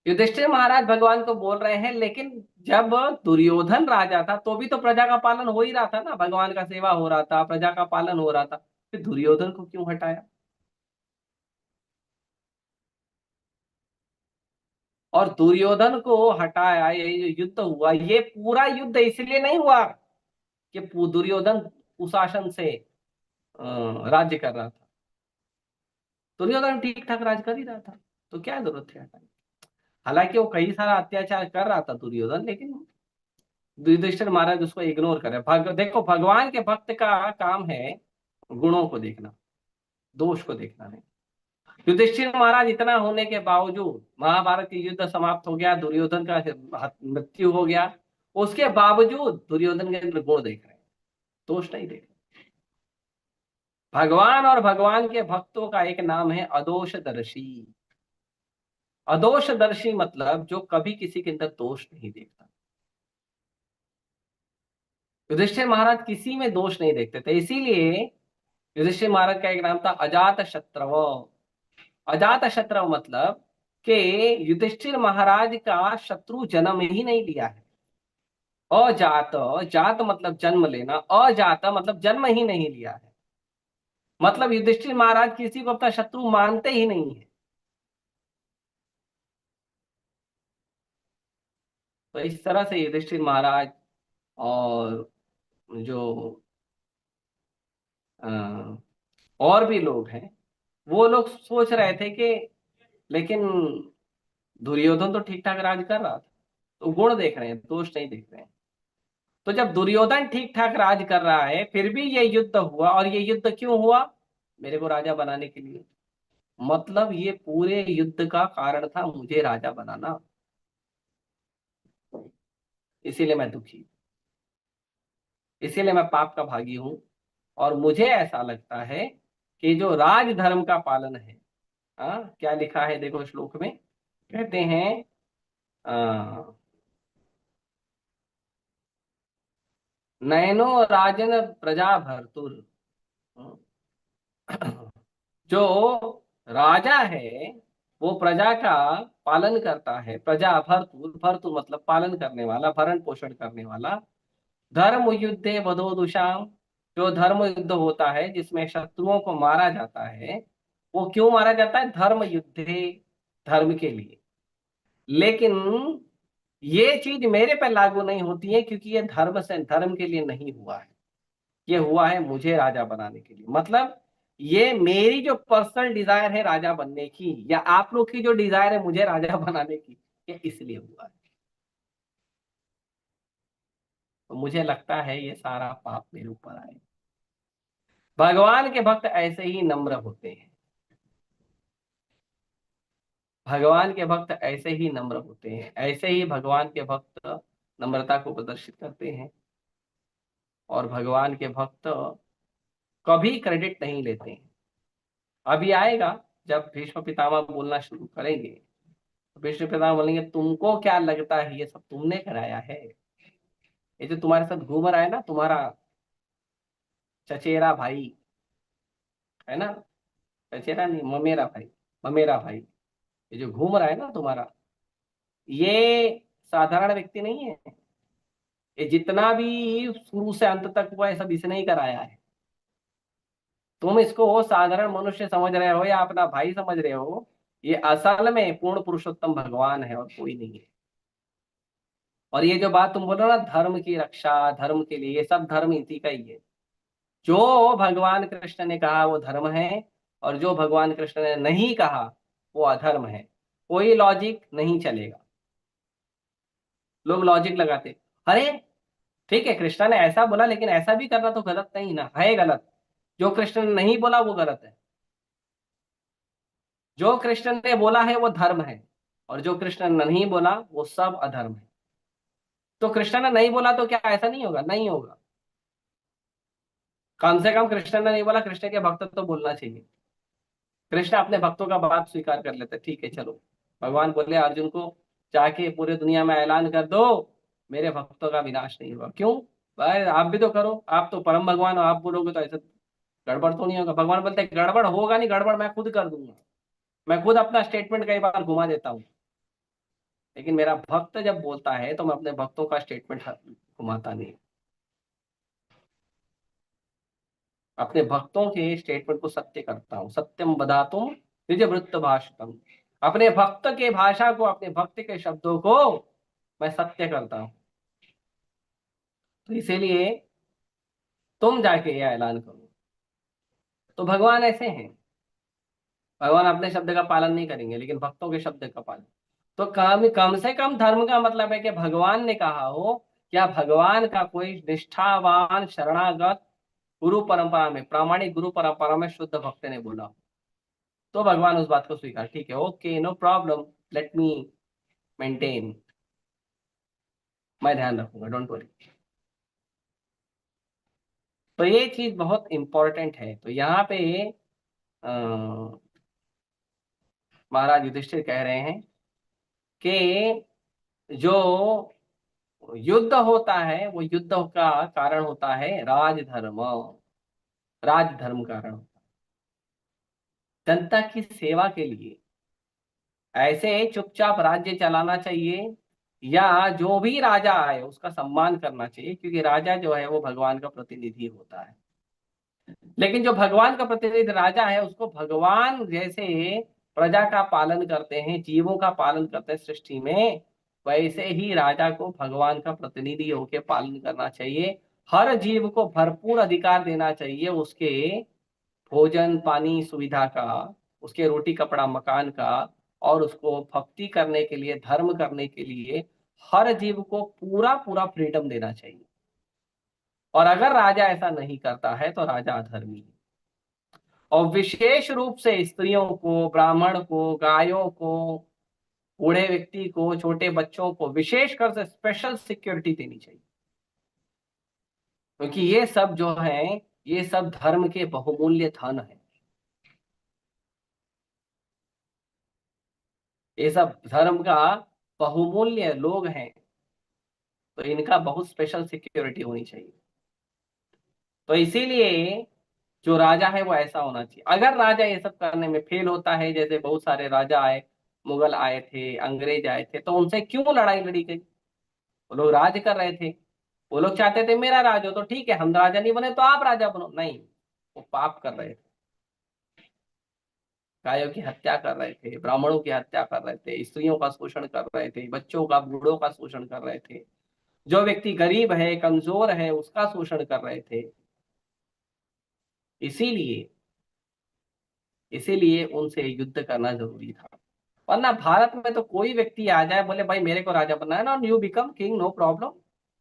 युधिष्ठिर महाराज भगवान को बोल रहे हैं, लेकिन जब दुर्योधन राजा था तो भी तो प्रजा का पालन हो ही रहा था ना, भगवान का सेवा हो रहा था, प्रजा का पालन हो रहा था, फिर दुर्योधन को क्यों हटाया? और दुर्योधन को हटाया, ये जो युद्ध हुआ, ये पूरा युद्ध इसलिए नहीं हुआ कि दुर्योधन कुशासन से राज्य कर रहा था। दुर्योधन ठीक ठाक राज कर ही रहा था, तो क्या जरूरत थी हटाने? हालांकि वो कई सारा अत्याचार कर रहा था दुर्योधन, लेकिन युधिष्ठिर महाराज उसको इग्नोर करे। देखो, भगवान के भक्त का काम है गुणों को देखना, दोष को देखना नहीं। युधिष्ठिर महाराज इतना होने के बावजूद, महाभारत की युद्ध समाप्त हो गया, दुर्योधन का मृत्यु हो गया, उसके बावजूद दुर्योधन के अंदर गुण देख रहे हैं, दोष नहीं देख रहे। भगवान और भगवान के भक्तों का एक नाम है अदोषदर्शी। अदोषदर्शी मतलब जो कभी किसी के अंदर दोष नहीं देखता। युधिष्ठिर महाराज किसी में दोष नहीं देखते थे, इसीलिए युधिष्ठिर महाराज का एक नाम था अजात शत्रव। अजात शत्रु मतलब कि युधिष्ठिर महाराज का शत्रु जन्म ही नहीं लिया है। अजात, जात मतलब जन्म लेना, अजात मतलब जन्म ही नहीं लिया है, मतलब युधिष्ठिर महाराज किसी को अपना शत्रु मानते ही नहीं है। तो इस तरह से युधिष्ठिर महाराज और जो अ, और भी लोग हैं, वो लोग सोच रहे थे कि लेकिन दुर्योधन तो ठीक ठाक राज कर रहा था, तो गुण देख रहे हैं, दोष नहीं देख रहे हैं। तो जब दुर्योधन ठीक ठाक राज कर रहा है फिर भी ये युद्ध हुआ, और ये युद्ध क्यों हुआ? मेरे को राजा बनाने के लिए। मतलब ये पूरे युद्ध का कारण था मुझे राजा बनाना, इसीलिए मैं दुखी, इसीलिए मैं पाप का भागी हूं। और मुझे ऐसा लगता है कि जो राज धर्म का पालन है, क्या लिखा है देखो श्लोक में, कहते हैं नयनो राजन प्रजा भर्तुर। जो राजा है वो प्रजा का पालन करता है। प्रजा भर्तुर, भर्तुर मतलब पालन करने वाला, भरण पोषण करने वाला। धर्म युद्धे वधो दुषाम, जो धर्म युद्ध होता है जिसमें शत्रुओं को मारा जाता है, वो क्यों मारा जाता है? धर्म युद्धे, धर्म के लिए। लेकिन ये चीज मेरे पे लागू नहीं होती है, क्योंकि ये धर्म से, धर्म के लिए नहीं हुआ है, ये हुआ है मुझे राजा बनाने के लिए। मतलब ये मेरी जो पर्सनल डिजायर है राजा बनने की, या आप लोग की जो डिजायर है मुझे राजा बनाने की, ये इसलिए हुआ है। तो मुझे लगता है ये सारा पाप मेरे ऊपर आए। भगवान के भक्त ऐसे ही नम्र होते हैं, भगवान के भक्त ऐसे ही नम्र होते हैं, ऐसे ही भगवान के भक्त नम्रता को प्रदर्शित करते हैं। और भगवान के भक्त कभी क्रेडिट नहीं लेते हैं। अभी आएगा जब भीष्म पितामह बोलना शुरू करेंगे, तो भीष्म पितामह बोलेंगे तुमको क्या लगता है ये सब तुमने कराया है? ये जो तुम्हारे साथ घूम रहा है ना, तुम्हारा चचेरा भाई है ना, चचेरा नहीं, ममेरा भाई, ममेरा भाई, ये जो घूम रहा है ना तुम्हारा, ये साधारण व्यक्ति नहीं है। ये जितना भी शुरू से अंत तक हुआ है सब इसने ही कराया है। तुम इसको वो साधारण मनुष्य समझ रहे हो या अपना भाई समझ रहे हो, ये असल में पूर्ण पुरुषोत्तम भगवान है और कोई नहीं है। और ये जो बात तुम बोल रहे हो ना, धर्म की रक्षा, धर्म के लिए, ये सब धर्म इसी का ही है। जो भगवान कृष्ण ने कहा वो धर्म है, और जो भगवान कृष्ण ने नहीं कहा वो अधर्म है। कोई लॉजिक नहीं चलेगा। लोग लॉजिक लगाते, अरे ठीक है कृष्ण ने ऐसा बोला, लेकिन ऐसा भी करना तो गलत नहीं ना, है गलत। जो कृष्ण ने नहीं बोला वो गलत है, जो कृष्ण ने बोला है वो धर्म है, और जो कृष्ण ने नहीं बोला वो सब अधर्म है। तो कृष्ण ने नहीं बोला तो क्या ऐसा नहीं होगा? नहीं होगा। कम से कम कृष्ण ने नहीं बोला, कृष्ण के भक्त तो बोलना चाहिए। कृष्ण अपने भक्तों का बात स्वीकार कर लेते, ठीक है चलो। भगवान बोले अर्जुन को, जाके पूरे दुनिया में ऐलान कर दो मेरे भक्तों का विनाश नहीं हुआ। क्यों भाई, आप भी तो करो, आप तो परम भगवान हो, आप बोलोगे तो ऐसा गड़बड़ तो नहीं होगा। भगवान बोलते हैं गड़बड़ होगा नहीं, गड़बड़ मैं खुद कर दूंगा, मैं खुद अपना स्टेटमेंट कई बार घुमा देता हूँ। लेकिन मेरा भक्त जब बोलता है तो मैं अपने भक्तों का स्टेटमेंट घुमाता नहीं, अपने भक्तों के स्टेटमेंट को सत्य करता हूँ। सत्यम बदातुम निज वृत्त भाषितम, अपने भक्त के भाषा को, अपने भक्त के शब्दों को मैं सत्य करता हूँ। तो इसीलिए तुम जाके ये ऐलान करो। तो भगवान ऐसे हैं, भगवान अपने शब्द का पालन नहीं करेंगे लेकिन भक्तों के शब्द का पालन। तो कम से कम धर्म का मतलब है कि भगवान ने कहा हो, या भगवान का कोई निष्ठावान शरणागत गुरु परंपरा में, प्रामाणिक गुरु परंपरा में शुद्ध भक्त ने बोला हो, तो भगवान उस बात को स्वीकार, ठीक है, okay, no problem, let me maintain, मैं ध्यान रखूंगा, डोंट वरी। तो ये चीज बहुत इंपॉर्टेंट है। तो यहाँ पे अ, महाराज युधिष्ठिर कह रहे हैं कि जो युद्ध होता है वो युद्ध का कारण होता है राजधर्म, राजधर्म कारण, जनता की सेवा के लिए। ऐसे चुपचाप राज्य चलाना चाहिए, या जो भी राजा है उसका सम्मान करना चाहिए, क्योंकि राजा जो है वो भगवान का प्रतिनिधि होता है। लेकिन जो भगवान का प्रतिनिधि राजा है, उसको भगवान जैसे प्रजा का पालन करते हैं, जीवों का पालन करते हैं सृष्टि में, वैसे ही राजा को भगवान का प्रतिनिधि होकर पालन करना चाहिए। हर जीव को भरपूर अधिकार देना चाहिए उसके भोजन पानी सुविधा का, उसके रोटी कपड़ा मकान का, और उसको भक्ति करने के लिए, धर्म करने के लिए हर जीव को पूरा पूरा फ्रीडम देना चाहिए। और अगर राजा ऐसा नहीं करता है तो राजा अधर्मी है। और विशेष रूप से स्त्रियों को, ब्राह्मण को, गायों को, बूढ़े व्यक्ति को, छोटे बच्चों को विशेषकर से स्पेशल सिक्योरिटी देनी चाहिए, क्योंकि ये सब जो है ये सब धर्म के बहुमूल्य धन है, ये सब धर्म का बहुमूल्य लोग हैं, तो इनका बहुत स्पेशल सिक्योरिटी होनी चाहिए। तो इसीलिए जो राजा है वो ऐसा होना चाहिए। अगर राजा ये सब करने में फेल होता है, जैसे बहुत सारे राजा आए, मुगल आए थे, अंग्रेज आए थे, तो उनसे क्यों लड़ाई लड़ी गई? वो लोग राज कर रहे थे, वो लोग चाहते थे मेरा राज हो, तो ठीक है, हम राजा नहीं बने तो आप राजा बनो, नहीं, वो पाप कर रहे थे, गायों की हत्या कर रहे थे, ब्राह्मणों की हत्या कर रहे थे, स्त्रियों का शोषण कर रहे थे, बच्चों का, बूढ़ों का शोषण कर रहे थे, जो व्यक्ति गरीब है, कमजोर है, उसका शोषण कर रहे थे। इसीलिए इसीलिए उनसे युद्ध करना जरूरी था। वरना भारत में तो कोई व्यक्ति आ जाए, बोले भाई मेरे को राजा बनना है ना, you become king, no problem,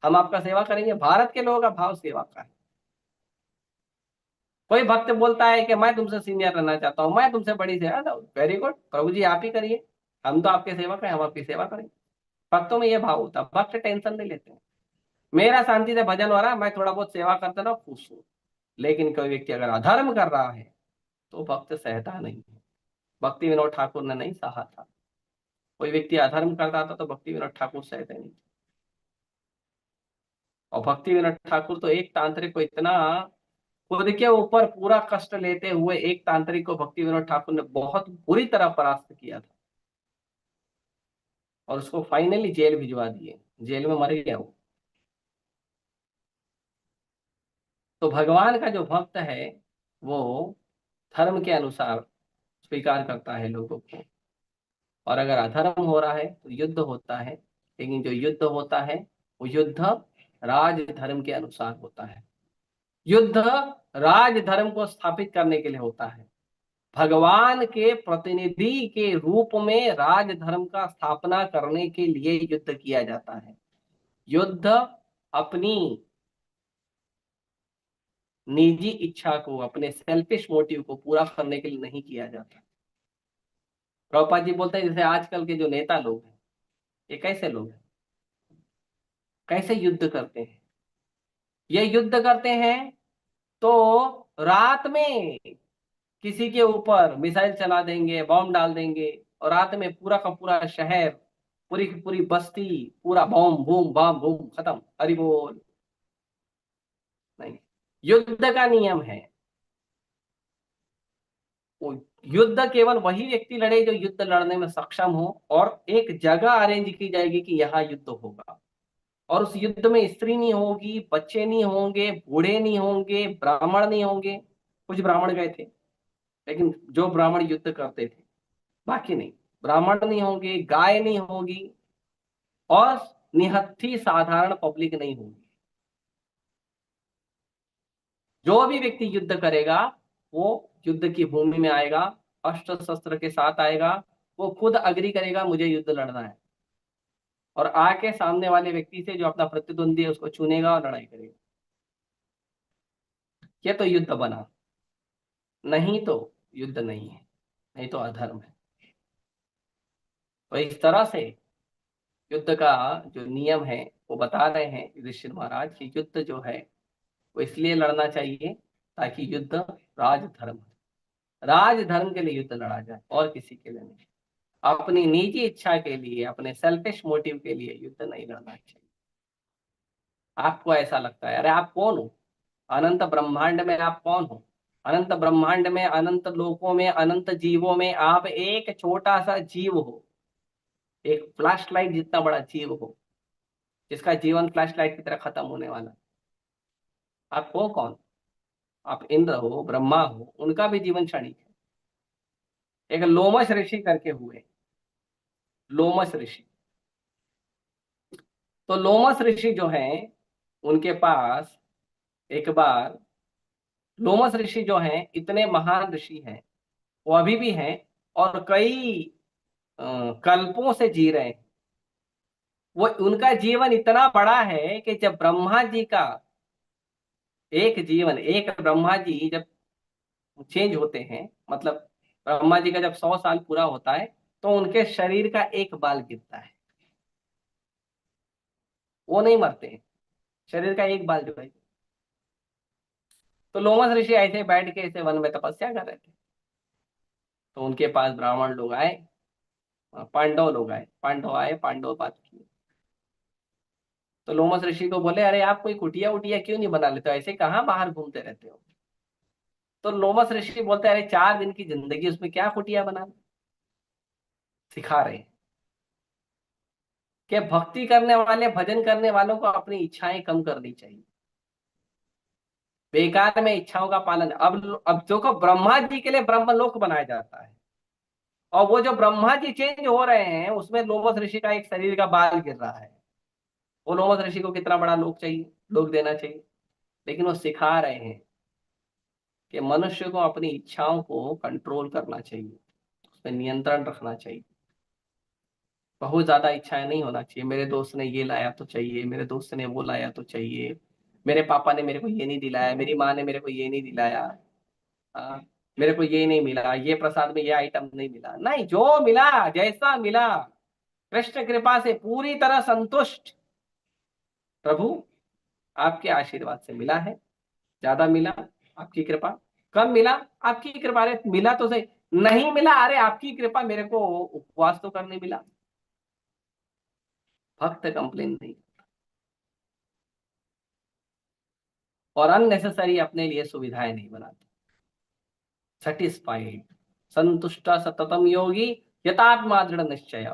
हम आपका सेवा करेंगे। भारत के लोगों का भाव सेवा का है। कोई भक्त बोलता है कि मैं तुमसे सीनियर रहना चाहता हूँ, मैं तुमसे बड़ी सेवा, वेरी गुड प्रभु जी, आप ही करिए, हम तो आपके सेवक हैं, हम आपकी सेवा करेंगे। भक्तों में ये भाव होता है, भक्त टेंशन नहीं लेते हैं, मेरा शांति से भजन हो रहा है, मैं थोड़ा बहुत सेवा करता रहा, खुश हूँ। लेकिन कोई व्यक्ति अगर अधर्म कर रहा है तो भक्त सहता नहीं है। भक्ति विनोद ठाकुर ने नहीं सहा था। कोई व्यक्ति अधर्म करता था तो भक्ति विनोद ठाकुर सहते नहीं। और भक्ति विनोद ठाकुर तो एक तांत्रिक को इतना, खुद के ऊपर पूरा कष्ट लेते हुए एक तांत्रिक को भक्ति विनोद ठाकुर ने बहुत बुरी तरह परास्त किया था, और उसको फाइनली जेल भिजवा दिए, जेल में मर गया वो। तो भगवान का जो भक्त है वो धर्म के अनुसार स्वीकार करता है लोगों को। और अगर अधर्म हो रहा है तो युद्ध होता है, लेकिन जो युद्ध होता है वो युद्ध राज धर्म के अनुसार होता है। युद्ध राज धर्म को स्थापित करने के लिए होता है। भगवान के प्रतिनिधि के रूप में राज धर्म का स्थापना करने के लिए युद्ध किया जाता है। युद्ध अपनी निजी इच्छा को, अपने सेल्फिश मोटिव को पूरा करने के लिए नहीं किया जाता। प्रभुपाद जी बोलते हैं जैसे आजकल के जो नेता लोग हैं, ये कैसे लोग हैं, कैसे युद्ध करते हैं? ये युद्ध करते हैं तो रात में किसी के ऊपर मिसाइल चला देंगे, बॉम्ब डाल देंगे, और रात में पूरा का पूरा शहर, पूरी की पूरी बस्ती, पूरा बॉम्ब बूम बम बूम खत्म, हरि बोल। नहीं, युद्ध का नियम है, वो युद्ध केवल वही व्यक्ति लड़े जो युद्ध लड़ने में सक्षम हो, और एक जगह अरेंज की जाएगी कि यहाँ युद्ध होगा, और उस युद्ध में स्त्री नहीं होगी, बच्चे नहीं होंगे, बूढ़े नहीं होंगे, ब्राह्मण नहीं होंगे। कुछ ब्राह्मण गए थे, लेकिन जो ब्राह्मण युद्ध करते थे, बाकी नहीं, ब्राह्मण नहीं होंगे, गाय नहीं होगी, और निहत्थी साधारण पब्लिक नहीं होगी। जो भी व्यक्ति युद्ध करेगा वो युद्ध की भूमि में आएगा, अस्त्र शस्त्र के साथ आएगा, वो खुद अग्री करेगा मुझे युद्ध लड़ना है, और आके सामने वाले व्यक्ति से जो अपना प्रतिद्वंदी है उसको चुनेगा और लड़ाई करेगा। ये तो युद्ध बना, नहीं तो युद्ध नहीं है, नहीं तो अधर्म है। तो इस तरह से युद्ध का जो नियम है वो बता रहे हैं युधिष्ठिर महाराज कि युद्ध जो है वो इसलिए लड़ना चाहिए ताकि युद्ध राजधर्म, राजधर्म के लिए युद्ध लड़ा जाए और किसी के लिए नहीं। अपनी निजी इच्छा के लिए, अपने सेल्फिश मोटिव के लिए युद्ध नहीं लड़ना चाहिए। आपको ऐसा लगता है, अरे आप कौन हो, अनंत ब्रह्मांड में आप कौन हो, अनंत ब्रह्मांड में, अनंत लोकों में, अनंत जीवों में आप एक छोटा सा जीव हो, एक फ्लैश लाइट जितना बड़ा जीव हो, जिसका जीवन फ्लैश लाइट की तरह खत्म होने वाला। आप हो कौन? आप इंद्र हो, ब्रह्मा हो, उनका भी जीवन क्षणिक है। एक लोमश ऋषि करके हुए, लोमश ऋषि। तो लोमश ऋषि जो हैं उनके पास एक बार, लोमश ऋषि जो हैं इतने महान ऋषि हैं, वो अभी भी हैं और कई कल्पों से जी रहे हैं। वो उनका जीवन इतना बड़ा है कि जब ब्रह्मा जी का एक जीवन, एक ब्रह्मा जी जब चेंज होते हैं, मतलब ब्रह्मा जी का जब 100 साल पूरा होता है तो उनके शरीर का एक बाल गिरता है। वो नहीं मरते हैं, शरीर का एक बाल जो है। तो लोमस ऋषि ऐसे बैठ के ऐसे वन में तपस्या कर रहे थे, तो उनके पास ब्राह्मण लोग आए, पांडव लोग आए, पांडव आए, पांडव बात किए। तो लोमस ऋषि को बोले, अरे आप कोई कुटिया उटिया क्यों नहीं बना लेते, ऐसे कहाँ बाहर घूमते रहते हो? तो लोमस ऋषि बोलते, अरे 4 दिन की जिंदगी, उसमें क्या कुटिया बना? सिखा रहे हैं कि भक्ति करने वाले, भजन करने वालों को अपनी इच्छाएं कम करनी चाहिए। बेकार में इच्छाओं का पालन। अब जो को ब्रह्मा जी के लिए ब्रह्मलोक बनाया जाता है, और वो जो ब्रह्मा जी चेंज हो रहे हैं उसमें लोमस ऋषि का एक शरीर का बाल गिर रहा है। वो लोमस ऋषि को कितना बड़ा लोक चाहिए, लोक देना चाहिए। लेकिन वो सिखा रहे हैं कि मनुष्य को अपनी इच्छाओं को कंट्रोल करना चाहिए, उसमें नियंत्रण रखना चाहिए। बहुत ज्यादा इच्छाएं नहीं होना चाहिए। मेरे दोस्त ने ये लाया तो चाहिए, मेरे दोस्त ने वो लाया तो चाहिए, मेरे पापा ने मेरे को ये नहीं दिलाया, मेरी माँ ने मेरे को ये नहीं दिलाया, हाँ, मेरे को ये नहीं मिला, ये प्रसाद में ये आइटम नहीं मिला। नहीं, जो मिला, जैसा मिला, कृष्ण कृपा से पूरी तरह संतुष्ट। प्रभु आपके आशीर्वाद से मिला है, ज्यादा मिला आपकी कृपा, कम मिला आपकी कृपा। अरे मिला तो सही, नहीं मिला अरे आपकी कृपा, मेरे को उपवास तो करने मिला। भक्त कंप्लेन नहीं, और अननेसेसरी अपने लिए सुविधाएं नहीं बनाते। सेटिस्फाइड, संतुष्ट सततम योगी यतात्मा दृढ़ निश्चय।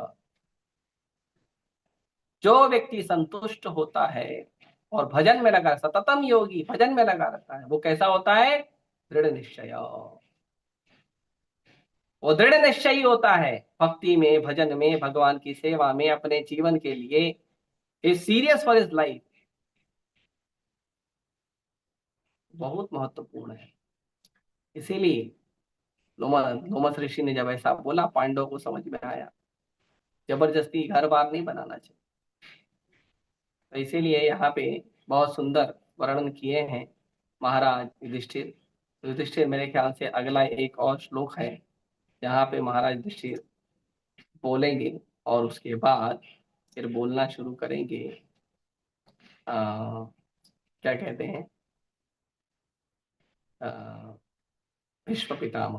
जो व्यक्ति संतुष्ट होता है और भजन में लगा, सततम योगी भजन में लगा रहता है, वो कैसा होता है? दृढ़ निश्चय। वो दृढ़ निश्चयी होता है भक्ति में, भजन में, भगवान की सेवा में, अपने जीवन के लिए। Is serious for is life. बहुत महत्वपूर्ण है। इसीलिए लोमस ऋषि ने जब ऐसा बोला, पांडवों को समझ में आया जबरदस्ती घर बार नहीं बनाना चाहिए। तो इसीलिए यहाँ पे बहुत सुंदर वर्णन किए हैं महाराज युधिष्ठिर। युधिष्ठिर मेरे ख्याल से अगला एक और श्लोक है जहाँ पे महाराज युधिष्ठिर बोलेंगे और उसके बाद फिर बोलना शुरू करेंगे। क्या कहते हैं, भीष्म पितामह।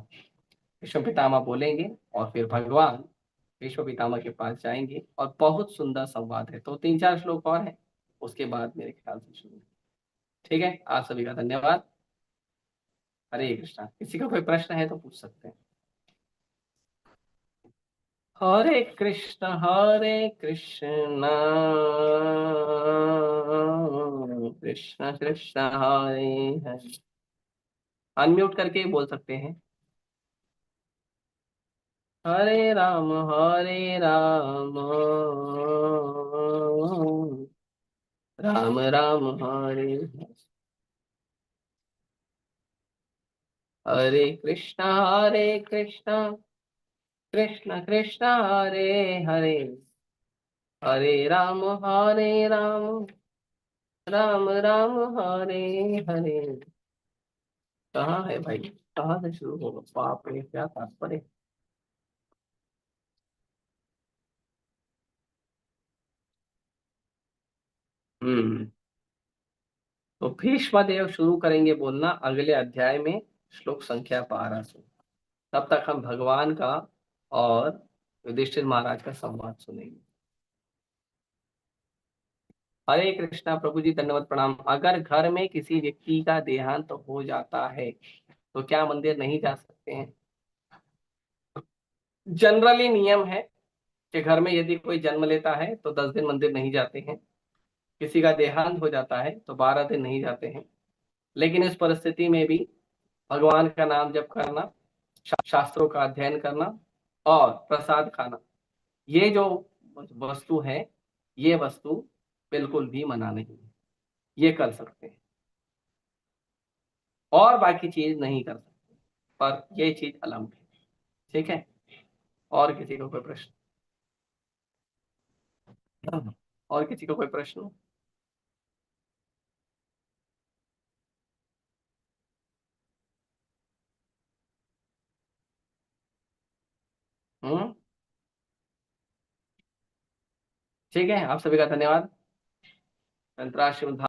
भीष्म पितामह बोलेंगे और फिर भगवान भीष्म पितामह के पास जाएंगे, और बहुत सुंदर संवाद है। तो 3-4 श्लोक और हैं, उसके बाद मेरे ख्याल से शुरू। ठीक है, आप सभी का धन्यवाद। हरे कृष्णा। किसी का कोई प्रश्न है तो पूछ सकते हैं। हरे कृष्ण कृष्ण कृष्ण हरे हरे। अनम्यूट करके ही बोल सकते हैं। हरे राम राम राम हरे हरे। हरे कृष्णा कृष्ण कृष्ण हरे हरे, हरे राम राम राम हरे हरे। कहाँ है भाई, कहाँ से शुरू होगा, बाप रे क्या तात्पर्य। हम्म। तो भीष्म देव शुरू करेंगे बोलना अगले अध्याय में, श्लोक संख्या 12 से। तब तक हम भगवान का और युधिष्ठिर महाराज का संवाद सुनेंगे। हरे कृष्णा। प्रभु जी दंडवत प्रणाम। अगर घर में किसी व्यक्ति का देहांत तो हो जाता है तो क्या मंदिर नहीं जा सकते हैं? जनरली नियम है कि घर में यदि कोई जन्म लेता है तो 10 दिन मंदिर नहीं जाते हैं, किसी का देहांत हो जाता है तो 12 दिन नहीं जाते हैं। लेकिन इस परिस्थिति में भी भगवान का नाम जप करना, शास्त्रों का अध्ययन करना और प्रसाद खाना, ये जो वस्तु है, ये वस्तु बिल्कुल भी मना नहीं है, ये कर सकते हैं। और बाकी चीज नहीं कर सकते, पर ये चीज अलग है। ठीक है। और किसी को कोई प्रश्न? और किसी को कोई प्रश्न? हम्म। ठीक है, आप सभी का धन्यवाद। अंतर्राष्ट्रीय